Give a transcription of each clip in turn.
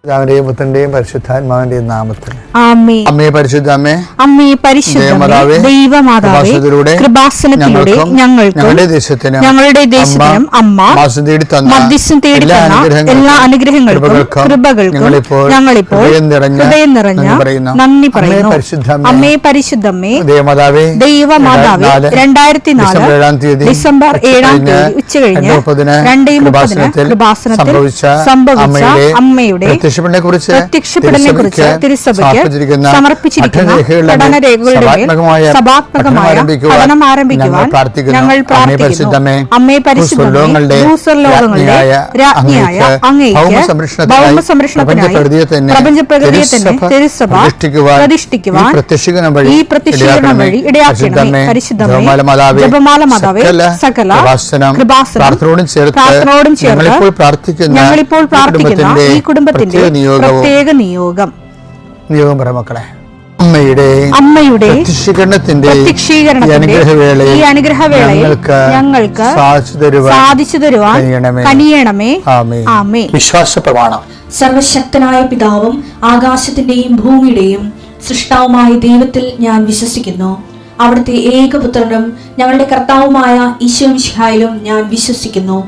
പിതാവിന്റെയും പുത്രന്റെയും പരിശുദ്ധാത്മാവിന്റെയും നാമത്തിൽ ആമേൻ. അമ്മേ പരിശുദ്ധ അമ്മേ, അമ്മേ പരിശുദ്ധമേ, ദൈവമാതാവേ, കൃപാസനത്തിലൂടെ ഞങ്ങൾക്കും ഞങ്ങളുടെ ദേശത്തിനും അമ്മ മധ്യസ്ഥം തേടി തന്ന എല്ലാ അനുഗ്രഹങ്ങൾക്കും കൃപകൾക്കും ഞങ്ങളിപ്പോൾ ഹൃദയം നിറഞ്ഞ നന്ദി പറയുന്നു. അമ്മേ പരിശുദ്ധമേ, ദൈവമാതാവേ, 2004 ഡിസംബർ 7 ഉച്ചകഴിഞ്ഞ് 2:30 കൃപാസനത്തിൽ സംഭവിച്ച അമ്മയുടെ പ്രത്യക്ഷപ്പെടലിനെ കുറിച്ച് തിരുസഭയ്ക്ക് സമർപ്പിച്ചിരിക്കുന്ന പഠനരേഖകളുടെ സഭാത്മകമായ പഠനം ആരംഭിക്കുവാൻ ഞങ്ങൾ പ്രാർത്ഥിക്കുന്നു. അമ്മേ പരിശുദ്ധമേ, ഭൂസ്വർലോകങ്ങളുടെ രാജ്ഞിയായ അങ്ങേയ്ക്ക് ഭൗമസംരക്ഷണത്തിനായി പ്രപഞ്ചപ്രകൃതിയെ തന്നെ തിരുസഭ പ്രതിഷ്ഠിക്കുവാൻ ഈ പ്രത്യക്ഷീകരണം വഴി ഇടയാക്കണമേ. പരിശുദ്ധമേ, ജപമാല മാതാവേ, സകല കൃപാസനം പ്രാർത്ഥനയോടും ചേർത്ത് ഞങ്ങളിപ്പോൾ പ്രാർത്ഥിക്കുന്ന ഈ കുടുംബത്തിന്റെ പ്രത്യേക നിയോഗം മക്കളെ, അമ്മയുടെ പ്രത്യക്ഷീകരണത്തിന്റെ ഈ അനുഗ്രഹവേളയിൽ ഞങ്ങൾക്ക് സാധിച്ചു തരുവാൻ കനിയണമേ. ആമേൻ. വിശ്വാസ പ്രമാണം. സർവശക്തനായ പിതാവും ആകാശത്തിന്റെയും ഭൂമിയുടെയും സൃഷ്ടാവുമായ ദൈവത്തിൽ ഞാൻ വിശ്വസിക്കുന്നു. അവിടുത്തെ ഏകപുത്രനും ഞങ്ങളുടെ കർത്താവുമായ ഈശോ മിശിഹായിലും ഞാൻ വിശ്വസിക്കുന്നു.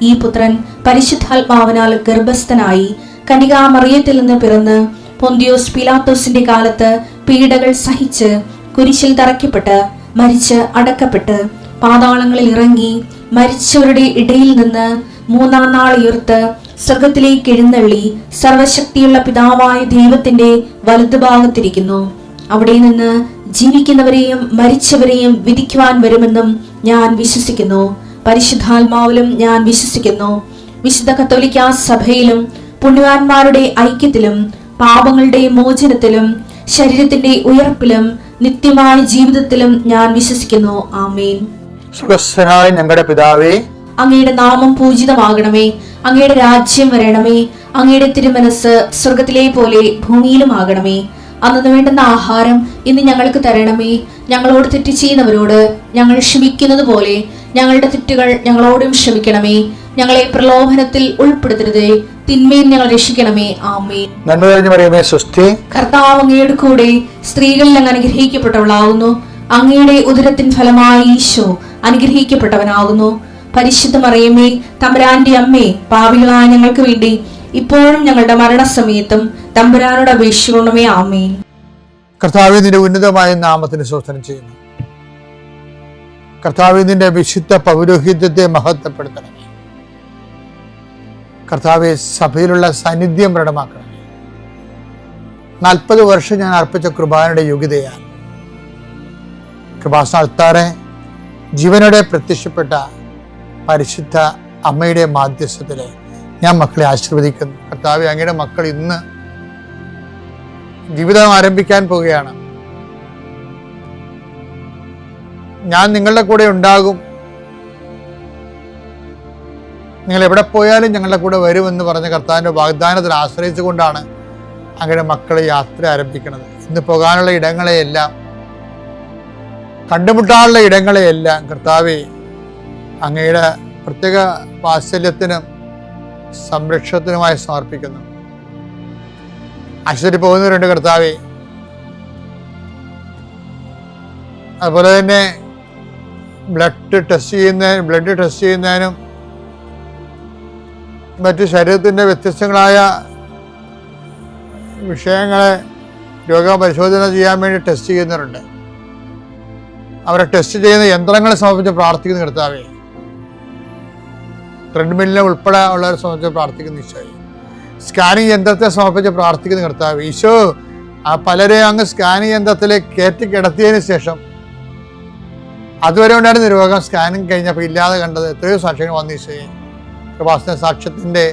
ഈ പുത്രൻ പരിശുദ്ധാത്മാവിനാൽ ഗർഭസ്ഥനായി കന്യകാമറിയത്തിൽ നിന്ന് പിറന്ന് പൊന്തിയോസ് പീലാത്തോസിന്റെ കാലത്ത് പീഡകൾ സഹിച്ച് കുരിശിൽ തറയ്ക്കപ്പെട്ട് മരിച്ച് അടക്കപ്പെട്ട് പാതാളങ്ങളിൽ ഇറങ്ങി മരിച്ചവരുടെ ഇടയിൽ നിന്ന് 3-ാം നാൾ ഉയർത്ത് സ്വർഗത്തിലേക്ക് എഴുന്നള്ളി സർവശക്തിയുള്ള പിതാവായ ദൈവത്തിന്റെ വലതുഭാഗത്തിരിക്കുന്നു. അവിടെ നിന്ന് ജീവിക്കുന്നവരെയും മരിച്ചവരെയും വിധിക്കുവാൻ വരുമെന്നും ഞാൻ വിശ്വസിക്കുന്നു. പരിശുദ്ധാത്മാവിലും ഞാൻ വിശ്വസിക്കുന്നു. വിശുദ്ധ കത്തോലിക്കാ സഭയിലും പുണ്യവാന്മാരുടെ ഐക്യത്തിലും പാപങ്ങളുടെ മോചനത്തിലും ശരീരത്തിന്റെ ഉയർപ്പിലും നിത്യമായ ജീവിതത്തിലും ഞാൻ വിശ്വസിക്കുന്നു. ആമേൻ. സ്വർഗ്ഗസ്ഥനായ ഞങ്ങളുടെ പിതാവേ, അങ്ങയുടെ നാമം പൂജിതമാകണമേ. അങ്ങയുടെ രാജ്യം വരണമേ. അങ്ങയുടെ തിരുമനസ് സ്വർഗത്തിലെ പോലെ ഭൂമിയിലും ആകണമേ. അന്നു വേണ്ടുന്ന ആഹാരം ഇന്ന് ഞങ്ങൾക്ക് തരണമേ. ഞങ്ങളോട് തെറ്റ് ചെയ്യുന്നവരോട് ഞങ്ങൾ ക്ഷമിക്കുന്നത് പോലെ ഞങ്ങളുടെ തെറ്റുകൾ ഞങ്ങളോടും ക്ഷമിക്കണമേ. ഞങ്ങളെ പ്രലോഭനത്തിൽ ഉൾപ്പെടുത്തരുതേ, തിന്മയിൽ ഞങ്ങൾ രക്ഷിക്കണമേ. ആമേൻ. നന്മ നിറഞ്ഞ മറിയമേ, സ്വസ്തി. കർത്താവ് അങ്ങയുടെ കൂടെ സ്ത്രീകളിൽ അങ്ങ് അനുഗ്രഹിക്കപ്പെട്ടവളാകുന്നു. അങ്ങയുടെ ഉദരത്തിൻ ഫലമായി ഈശോ അനുഗ്രഹിക്കപ്പെട്ടവനാകുന്നു. പരിശുദ്ധ മറിയമേ, തമ്പുരാന്റെ അമ്മേ, പാപികളായ ഞങ്ങൾക്ക് വേണ്ടി ഇപ്പോഴും ഞങ്ങളുടെ മരണസമയത്തും തമ്പുരാനോട് അപേക്ഷിക്കണമേ. ആമേൻ. കർത്താവേ, നിന്റെ ഉന്നതമായ നാമത്തിന് സ്തോത്രം ചെയ്യുന്നു. കർത്താവേ, നിന്റെ വിശുദ്ധ പൗരോഹിത്യത്തെ മഹത്വപ്പെടുത്തണമേ. കർത്താവെ, സഭയിലുള്ള സാന്നിധ്യം പ്രകടമാക്കണമേ. 40 വർഷം ഞാൻ അർപ്പിച്ച കൃപാനയുടെ യോഗ്യതയാണ്. കൃപാസന അൾത്താറെ ജീവനോടെ പ്രത്യക്ഷപ്പെട്ട പരിശുദ്ധ അമ്മയുടെ മാധ്യസ്ഥത്തില് ഞാൻ മക്കളെ ആശീർവദിക്കുന്നു. കർത്താവെ, അങ്ങയുടെ മക്കൾ ഇന്ന് ജീവിതം ആരംഭിക്കാൻ പോവുകയാണ്. ഞാൻ നിങ്ങളുടെ കൂടെ ഉണ്ടാകും, നിങ്ങൾ എവിടെ പോയാലും ഞങ്ങളുടെ കൂടെ വരുമെന്ന് പറഞ്ഞ കർത്താവിൻ്റെ വാഗ്ദാനത്തിൽ ആശ്രയിച്ചുകൊണ്ടാണ് അങ്ങയുടെ മക്കളെ യാത്ര ആരംഭിക്കുന്നത്. ഇന്ന് പോകാനുള്ള ഇടങ്ങളെയെല്ലാം, കണ്ടുമുട്ടാനുള്ള ഇടങ്ങളെയെല്ലാം കർത്താവെ അങ്ങയുടെ പ്രത്യേക വാത്സല്യത്തിനും സംരക്ഷണത്തിനുമായി സമർപ്പിക്കുന്നു. ആശുപത്രി പോകുന്നവരുണ്ട് കർത്താവെ, അതുപോലെ തന്നെ ബ്ലഡ് ടെസ്റ്റ് ചെയ്യുന്നതിനും മറ്റ് ശരീരത്തിൻ്റെ വ്യത്യസ്തങ്ങളായ വിഷയങ്ങളെ രോഗപരിശോധന ചെയ്യാൻ വേണ്ടി ടെസ്റ്റ് ചെയ്യുന്നവരുണ്ട്. അവരെ ടെസ്റ്റ് ചെയ്യുന്ന യന്ത്രങ്ങളെ സമർപ്പിച്ച് പ്രാർത്ഥിക്കുന്ന കർത്താവേ, ട്രെഡ്മില്ലിനെ ഉൾപ്പെടെ ഉള്ളവരെ സംബന്ധിച്ച് പ്രാർത്ഥിക്കുന്ന ഈശോയെ, സ്കാനിങ് യന്ത്രത്തെ സമർപ്പിച്ച് പ്രാർത്ഥിക്കുന്ന കർത്താവ് ഈശോ, ആ പലരെ അങ്ങ് സ്കാനിങ് യന്ത്രത്തിലേക്ക് കയറ്റി കിടത്തിയതിന് ശേഷം അതുവരെ ഉണ്ടായിരുന്ന രോഗം സ്കാനിങ് കഴിഞ്ഞപ്പോൾ ഇല്ലാതെ കണ്ടത് എത്രയോ സാക്ഷ്യങ്ങൾ വന്നു ഈശോയെ. കൃപാസന സാക്ഷ്യത്തിൻ്റെ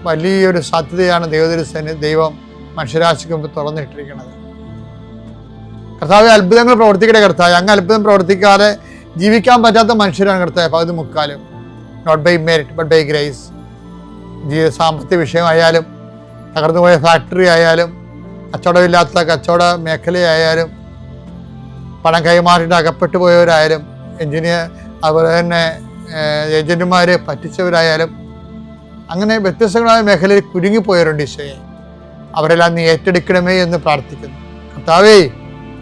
വലിയൊരു സാധ്യതയാണ് ദൈവം മനുഷ്യരാശിക്ക് മുമ്പ് തുറന്നിട്ടിരിക്കുന്നത്. കർത്താവ് അത്ഭുതങ്ങൾ പ്രവർത്തിക്കട്ടെ. കർത്താവ്, അങ്ങ് അത്ഭുതം പ്രവർത്തിക്കാതെ ജീവിക്കാൻ പറ്റാത്ത മനുഷ്യരാണ് കർത്താവ് പകുതി മുക്കാലും. Not by merit but by grace. സാമ്പത്തിക വിഷയമായാലും, തകർന്നുപോയ ഫാക്ടറി ആയാലും, കച്ചവടമില്ലാത്ത കച്ചവട മേഖലയായാലും, പണം കൈമാറിയിട്ട് അകപ്പെട്ടു പോയവരായാലും, അതുപോലെ തന്നെ ഏജന്റുമാരെ പറ്റിച്ചവരായാലും, അങ്ങനെ വ്യത്യസ്തങ്ങളായ മേഖലയിൽ കുരുങ്ങിപ്പോയവരുണ്ട് ഈശോയെ. അവരെല്ലാം നീ ഏറ്റെടുക്കണമേ എന്ന് പ്രാർത്ഥിക്കുന്നു. കർത്താവേ,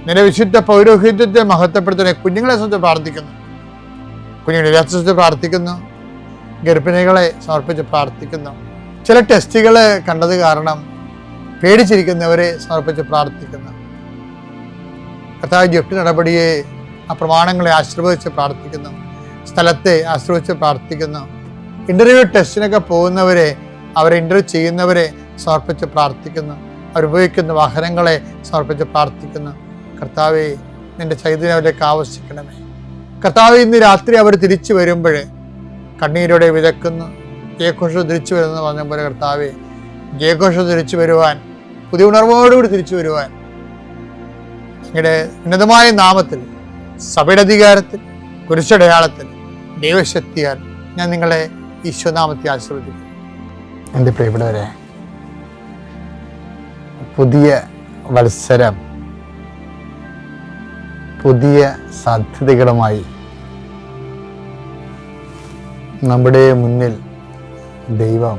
നിന്റെ വിശുദ്ധ പൗരോഹിത്യത്തെ മഹത്വപ്പെടുത്തണേ. കുഞ്ഞുങ്ങളെ സംബന്ധിച്ച് പ്രാർത്ഥിക്കുന്നു, കുഞ്ഞുങ്ങളെ സംബന്ധിച്ച് പ്രാർത്ഥിക്കുന്നു, ഗർഭിണികളെ സമർപ്പിച്ച് പ്രാർത്ഥിക്കുന്നു. ചില ടെസ്റ്റുകൾ കണ്ടത് കാരണം പേടിച്ചിരിക്കുന്നവരെ സമർപ്പിച്ച് പ്രാർത്ഥിക്കുന്നു. കർത്താവ് ജപ്തി നടപടിയെ, ആ പ്രമാണങ്ങളെ ആശീർവദിച്ച് പ്രാർത്ഥിക്കുന്നു, സ്ഥലത്തെ ആശീർവദിച്ച് പ്രാർത്ഥിക്കുന്നു. ഇന്റർവ്യൂ ടെസ്റ്റിനൊക്കെ പോകുന്നവരെ, അവരെ ഇന്റർവ്യൂ ചെയ്യുന്നവരെ സമർപ്പിച്ച് പ്രാർത്ഥിക്കുന്നു. അവർ ഉപയോഗിക്കുന്ന വാഹനങ്ങളെ സമർപ്പിച്ച് പ്രാർത്ഥിക്കുന്നു. കർത്താവെ, നിന്റെ ചൈതന്യം അവരിലേക്ക് ആവശ്യിക്കണമേ. കർത്താവ്, ഇന്ന് രാത്രി അവർ തിരിച്ചു വരുമ്പോൾ കണ്ണീരോടെ വിതക്കുന്നു, ജയഘോഷം തിരിച്ചു വരുമെന്ന് പറഞ്ഞ പോലെ കർത്താവെ, ജയഘോഷം തിരിച്ചു വരുവാൻ, പുതിയ ഉണർവോടുകൂടി തിരിച്ചു വരുവാൻ നിങ്ങളുടെ ഉന്നതമായ നാമത്തിൽ, സഭയുടെ അധികാരത്തിൽ, കുരിശടയാളത്തിൽ, ദൈവശക്തിയാൽ ഞാൻ നിങ്ങളെ ഈശോനാമത്തെ ആശീർവദിക്കുന്നു. എൻ്റെ പ്രിയപ്പെട്ടവരെ, പുതിയ വത്സരം പുതിയ സാധ്യതകളുമായി നമ്മുടെ മുന്നിൽ ദൈവം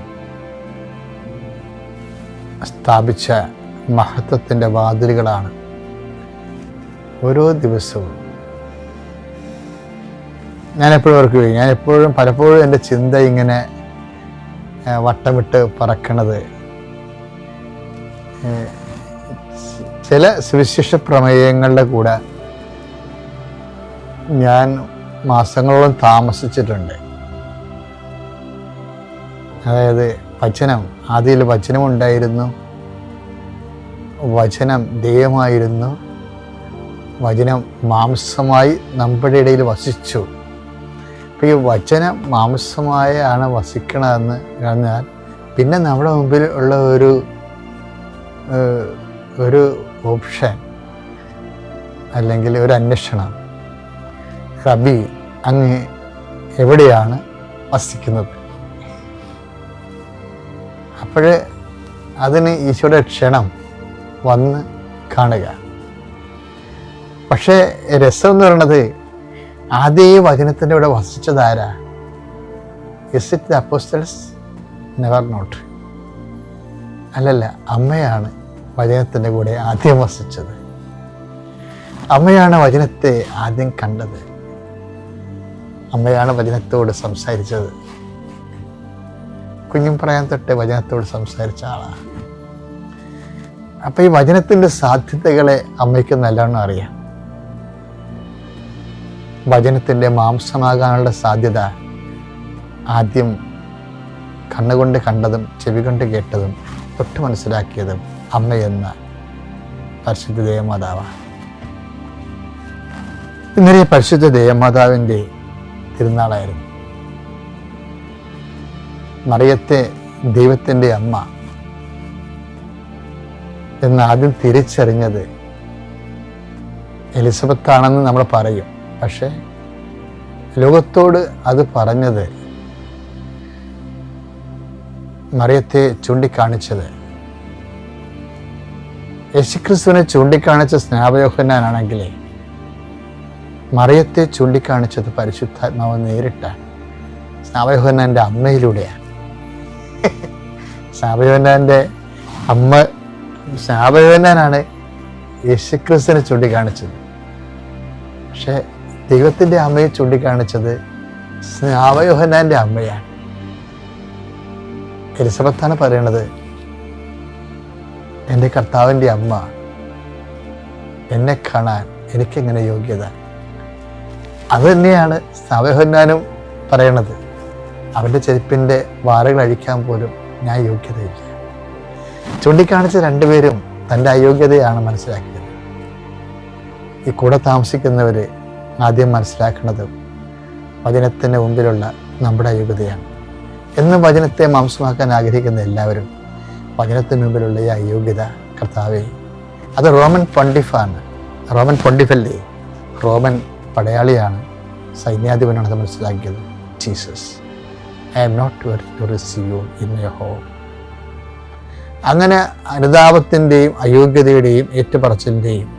സ്ഥാപിച്ച മഹത്വത്തിൻ്റെ വാതിലുകളാണ് ഓരോ ദിവസവും. പലപ്പോഴും എൻ്റെ ചിന്ത ഇങ്ങനെ വട്ടമിട്ട് പറക്കണത് ചില സുവിശേഷ പ്രമേയങ്ങളുടെ കൂടെ ഞാൻ മാസങ്ങളോളം താമസിച്ചിട്ടുണ്ട്. അതായത് വചനം, ആദ്യത്തിൽ വചനമുണ്ടായിരുന്നു, വചനം ദൈവമായിരുന്നു, വചനം മാംസമായി നമ്മുടെ ഇടയിൽ വസിച്ചു. അപ്പോൾ ഈ വചനം മാംസമായാണ് വസിക്കണമെന്ന് പറഞ്ഞാൽ പിന്നെ നമ്മുടെ മുമ്പിൽ ഉള്ള ഒരു ഓപ്ഷൻ അല്ലെങ്കിൽ ഒരു അന്വേഷണം, റബി അങ്ങ് എവിടെയാണ് വസിക്കുന്നത്? അപ്പോൾ അതിന് ഈശോയുടെ ക്ഷണം വന്ന് കാണുക. പക്ഷേ രസം എന്ന് പറയുന്നത്, ആദ്യം ഈ വചനത്തിൻ്റെ ഇവിടെ വസിച്ചതാരാ? Is it the apostles? Never not. അല്ലല്ല, അമ്മയാണ് വചനത്തിൻ്റെ കൂടെ ആദ്യം വസിച്ചത്. അമ്മയാണ് വചനത്തെ ആദ്യം കണ്ടത്. അമ്മയാണ് വചനത്തോട് സംസാരിച്ചത്. കുഞ്ഞും പറയാൻ തൊട്ട് വചനത്തോട് സംസാരിച്ച ആളാണ്. അപ്പം ഈ വചനത്തിൻ്റെ സാധ്യതകളെ അമ്മയ്ക്ക് നല്ലോണം അറിയാം. വചനത്തിൻ്റെ മാംസമാകാനുള്ള സാധ്യത ആദ്യം കണ്ണുകൊണ്ട് കണ്ടതും ചെവി കൊണ്ട് കേട്ടതും തൊട്ട് മനസ്സിലാക്കിയതും അമ്മയെന്ന പരിശുദ്ധ ദേവമാതാവാണ്. ഇന്നലെ പരിശുദ്ധ ദേവമാതാവിൻ്റെ തിരുനാളായിരുന്നു. മറിയത്തെ ദൈവത്തിൻ്റെ അമ്മ എന്ന് ആദ്യം തിരിച്ചറിഞ്ഞത് എലിസബത്താണെന്ന് നമ്മൾ പറയും. പക്ഷേ ലോകത്തോട് അത് പറഞ്ഞത്, മറിയത്തെ ചൂണ്ടിക്കാണിച്ചത്, യേശുക്രിസ്തുവിനെ ചൂണ്ടിക്കാണിച്ച സ്നാപയോഹന്നാനാണെങ്കിൽ മറിയത്തെ ചൂണ്ടിക്കാണിച്ചത് പരിശുദ്ധാത്മാവ് നേരിട്ടാണ്, സ്നാപയോഹന്നാൻ്റെ അമ്മയിലൂടെയാണ്. സ്നാപയോഹന്നാനാണ് യേശുക്രിസ്തുവിനെ ചൂണ്ടിക്കാണിച്ചത്. പക്ഷെ ദൈവത്തിൻ്റെ അമ്മയെ ചൂണ്ടിക്കാണിച്ചത് സ്നാപയോഹന്നാൻ്റെ അമ്മയാണ്. എലിസബത്താണ് പറയണത്, എൻ്റെ കർത്താവിൻ്റെ അമ്മ, എന്നെ കാണാൻ എനിക്കെങ്ങനെ യോഗ്യത? അത് തന്നെയാണ് സ്നാപയോഹന്നാനും പറയണത്. അവൻ്റെ ചെരുപ്പിൻ്റെ വാറുകൾ അഴിക്കാൻ പോലും ഞാൻ യോഗ്യതയില്ല. ചൂണ്ടിക്കാണിച്ച രണ്ടുപേരും തൻ്റെ അയോഗ്യതയാണ് മനസ്സിലാക്കിയത്. ഈ കൂടെ താമസിക്കുന്നവർ ആദ്യം മനസ്സിലാക്കുന്നത് വചനത്തിൻ്റെ മുമ്പിലുള്ള നമ്മുടെ അയോഗ്യതയാണ്. എന്നും വചനത്തെ മാംസമാക്കാൻ ആഗ്രഹിക്കുന്ന എല്ലാവരും വചനത്തിന് മുമ്പിലുള്ള ഈ അയോഗ്യത, കർത്താവേ, അത് റോമൻ പൊണ്ടിഫാണ്. റോമൻ പൊണ്ടിഫല്ലേ, റോമൻ പടയാളിയാണ്, സൈന്യാധിപനാണ് അത് മനസ്സിലാക്കിയത്. Jesus, I am not worth to receive you in your home. അങ്ങനെ അനുതാപത്തിൻ്റെയും അയോഗ്യതയുടെയും ഏറ്റുപറച്ചിലിൻ്റെയും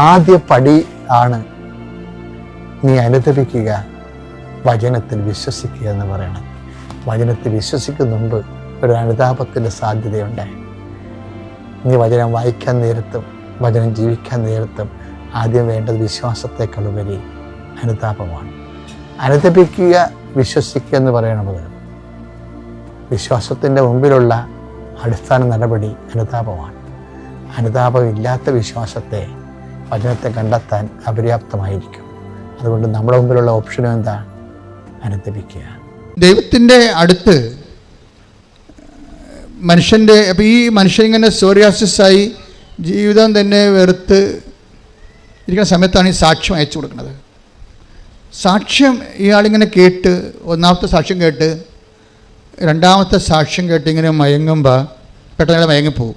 ആദ്യ പടി ആണ് നീ അനുതപിക്കുക, വചനത്തിൽ വിശ്വസിക്കുക എന്ന് പറയണം. വചനത്തിൽ വിശ്വസിക്കുന്ന മുമ്പ് ഒരു അനുതാപത്തിൻ്റെ സാധ്യതയുണ്ട്. നീ വചനം വായിക്കാൻ നേരത്തും വചനം ജീവിക്കാൻ നേരത്തും ആദ്യം വേണ്ടത് വിശ്വാസത്തെക്കാളുപരി അനുതാപമാണ്. അനുതപിക്കുക, വിശ്വസിക്കുക എന്ന് പറയണത് വിശ്വാസത്തിൻ്റെ മുമ്പിലുള്ള അടിസ്ഥാന നടപടി അനുതാപമാണ്. അനുതാപമില്ലാത്ത വിശ്വാസത്തെ, വചനത്തെ കണ്ടെത്താൻ അപര്യാപ്തമായിരിക്കും. അതുകൊണ്ട് നമ്മുടെ മുമ്പിലുള്ള ഓപ്ഷനും എന്താ? അനുതപിക്കുക. ദൈവത്തിൻ്റെ അടുത്ത് മനുഷ്യൻ്റെ അപ്പോൾ ഈ മനുഷ്യൻ ഇങ്ങനെ സോറിയാസിസായി ജീവിതം തന്നെ വെറുത്ത് ഇരിക്കുന്ന സമയത്താണ് ഈ സാക്ഷ്യം അയച്ചു കൊടുക്കുന്നത്. സാക്ഷ്യം ഇയാളിങ്ങനെ കേട്ട്, ഒന്നാമത്തെ സാക്ഷ്യം കേട്ട് രണ്ടാമത്തെ സാക്ഷ്യം കേട്ട് ഇങ്ങനെ മയങ്ങുമ്പോൾ പെട്ടെന്ന് മയങ്ങിപ്പോവും.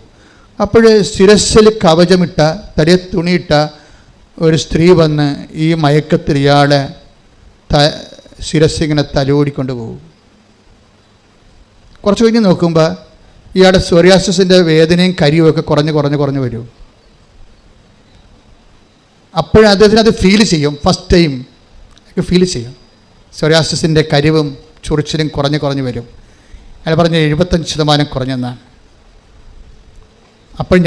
അപ്പോൾ ശിരസ്സിൽ കവചമിട്ട, തടിയ തുണിയിട്ട ഒരു സ്ത്രീ വന്ന് ഈ മയക്കത്തിൽ ഇയാളെ ശിരസ്സിങ്ങനെ തലോടിക്കൊണ്ട് പോകും. കുറച്ച് കഴിഞ്ഞ് നോക്കുമ്പോൾ ഇയാളുടെ സോറിയാസിസിൻ്റെ വേദനയും കരിയുമൊക്കെ കുറഞ്ഞ് വരും. അപ്പോഴും അദ്ദേഹത്തിന് അത് ഫീൽ ചെയ്യും. ഫസ്റ്റ് ടൈം ഫീൽ ചെയ്യും. സോറിയാസിസിൻ്റെ കരിവും ചൊറിച്ചിലും കുറഞ്ഞ് വരും. അയാൾ പറഞ്ഞ 75% കുറഞ്ഞെന്നാണ്. അപ്പോൾ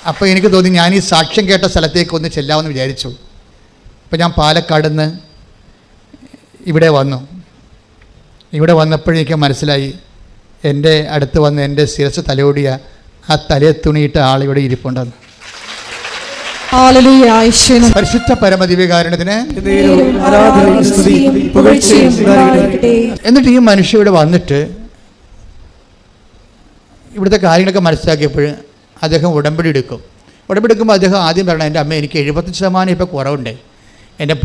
അപ്പോൾ എനിക്ക് തോന്നി ഞാൻ ഈ സാക്ഷ്യം കേട്ട സ്ഥലത്തേക്ക് ഒന്ന് ചെല്ലാമെന്ന് വിചാരിച്ചു. അപ്പോൾ ഞാൻ പാലക്കാട് നിന്ന് ഇവിടെ വന്നപ്പോഴേക്ക് മനസ്സിലായി എൻ്റെ അടുത്ത് വന്ന് എൻ്റെ ശിരസ് തലോടിയ ആ തലയെ തുണിയിട്ട ആളിവിടെ ഇരിപ്പുണ്ടെന്ന്. പരിശുദ്ധ പരമദിവ്യകാരുണ്യത്തിന്. എന്നിട്ട് ഈ മനുഷ്യ ഇവിടെ വന്നിട്ട് ഇവിടുത്തെ കാര്യങ്ങളൊക്കെ മനസ്സിലാക്കിയപ്പോൾ അദ്ദേഹം ഉടമ്പടി എടുക്കുമ്പോൾ അദ്ദേഹം ആദ്യം പറയണം, എൻ്റെ അമ്മ എനിക്ക് 70% ഇപ്പോൾ കുറവുണ്ട്. എൻ്റെ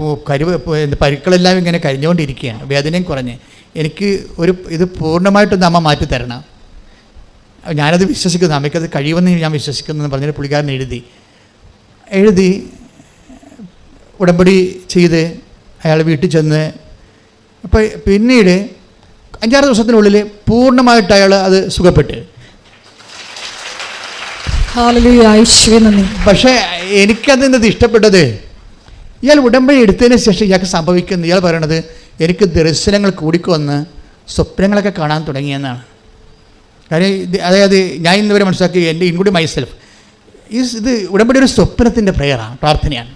എൻ്റെ പരുക്കളെല്ലാം ഇങ്ങനെ കഴിഞ്ഞുകൊണ്ടിരിക്കുകയാണ്, വേദനയും കുറഞ്ഞ് എനിക്ക് ഇത് പൂർണ്ണമായിട്ടൊന്ന് അമ്മ മാറ്റി തരണം. ഞാനത് വിശ്വസിക്കുന്നു, അമ്മയ്ക്കത് കഴിയുമെന്ന് ഞാൻ വിശ്വസിക്കുന്നു എന്ന് പറഞ്ഞിട്ട് പുള്ളിക്കാരൻ എഴുതി ഉടമ്പടി ചെയ്ത് അയാൾ വീട്ടിൽ ചെന്ന് അപ്പോൾ പിന്നീട് 5-6 ദിവസത്തിനുള്ളിൽ പൂർണ്ണമായിട്ട് അയാൾ അത് സുഖപ്പെട്ട്. പക്ഷേ എനിക്കത് ഇഷ്ടപ്പെട്ടത് ഇയാൾ ഉടമ്പടി എടുത്തതിന് ശേഷം ഇയാൾക്ക് സംഭവിക്കുന്നത്, ഇയാൾ പറയണത് എനിക്ക് ദർശനങ്ങൾ കൂടിക്കൊന്ന് സ്വപ്നങ്ങളൊക്കെ കാണാൻ തുടങ്ങിയെന്നാണ്. കാര്യം അതായത് ഞാൻ ഇന്നുവരെ മനസ്സിലാക്കി, എൻ്റെ ഇൻക്ലൂഡിങ് മൈസെൽഫ്, ഇത് ഉടമ്പടി ഒരു സ്വപ്നത്തിൻ്റെ പ്രാർത്ഥനയാണ്.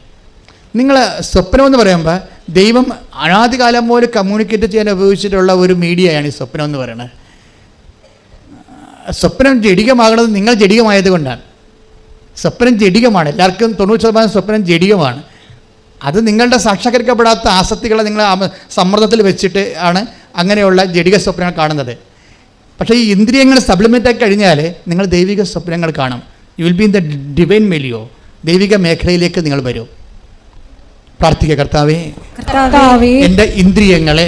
നിങ്ങൾ സ്വപ്നമെന്ന് പറയുമ്പോൾ ദൈവം അനാദികാലം പോലെ കമ്മ്യൂണിക്കേറ്റ് ചെയ്യാൻ ഉപയോഗിച്ചിട്ടുള്ള ഒരു മീഡിയയാണ് ഈ സ്വപ്നം എന്ന് പറയുന്നത്. സ്വപ്നം ജഡികമാകുന്നത് നിങ്ങൾ ജഡികമായത് കൊണ്ടാണ്. സ്വപ്നം ജഡികമാണ്, എല്ലാവർക്കും 90% സ്വപ്നം ജഡികമാണ്. അത് നിങ്ങളുടെ സാക്ഷാത്കരിക്കപ്പെടാത്ത ആസക്തികളെ നിങ്ങൾ സമ്മർദ്ദത്തിൽ വെച്ചിട്ട് ആണ് അങ്ങനെയുള്ള ജഡിക സ്വപ്നങ്ങൾ കാണുന്നത്. പക്ഷേ ഈ ഇന്ദ്രിയങ്ങൾ സപ്ലിമെൻ്റായി കഴിഞ്ഞാൽ നിങ്ങൾ ദൈവിക സ്വപ്നങ്ങൾ കാണും. You will be in the divine milieu, ദൈവിക മേഖലയിലേക്ക് നിങ്ങൾ വരും. പ്രാർത്ഥിക്കുക. കർത്താവേ, എൻ്റെ ഇന്ദ്രിയങ്ങളെ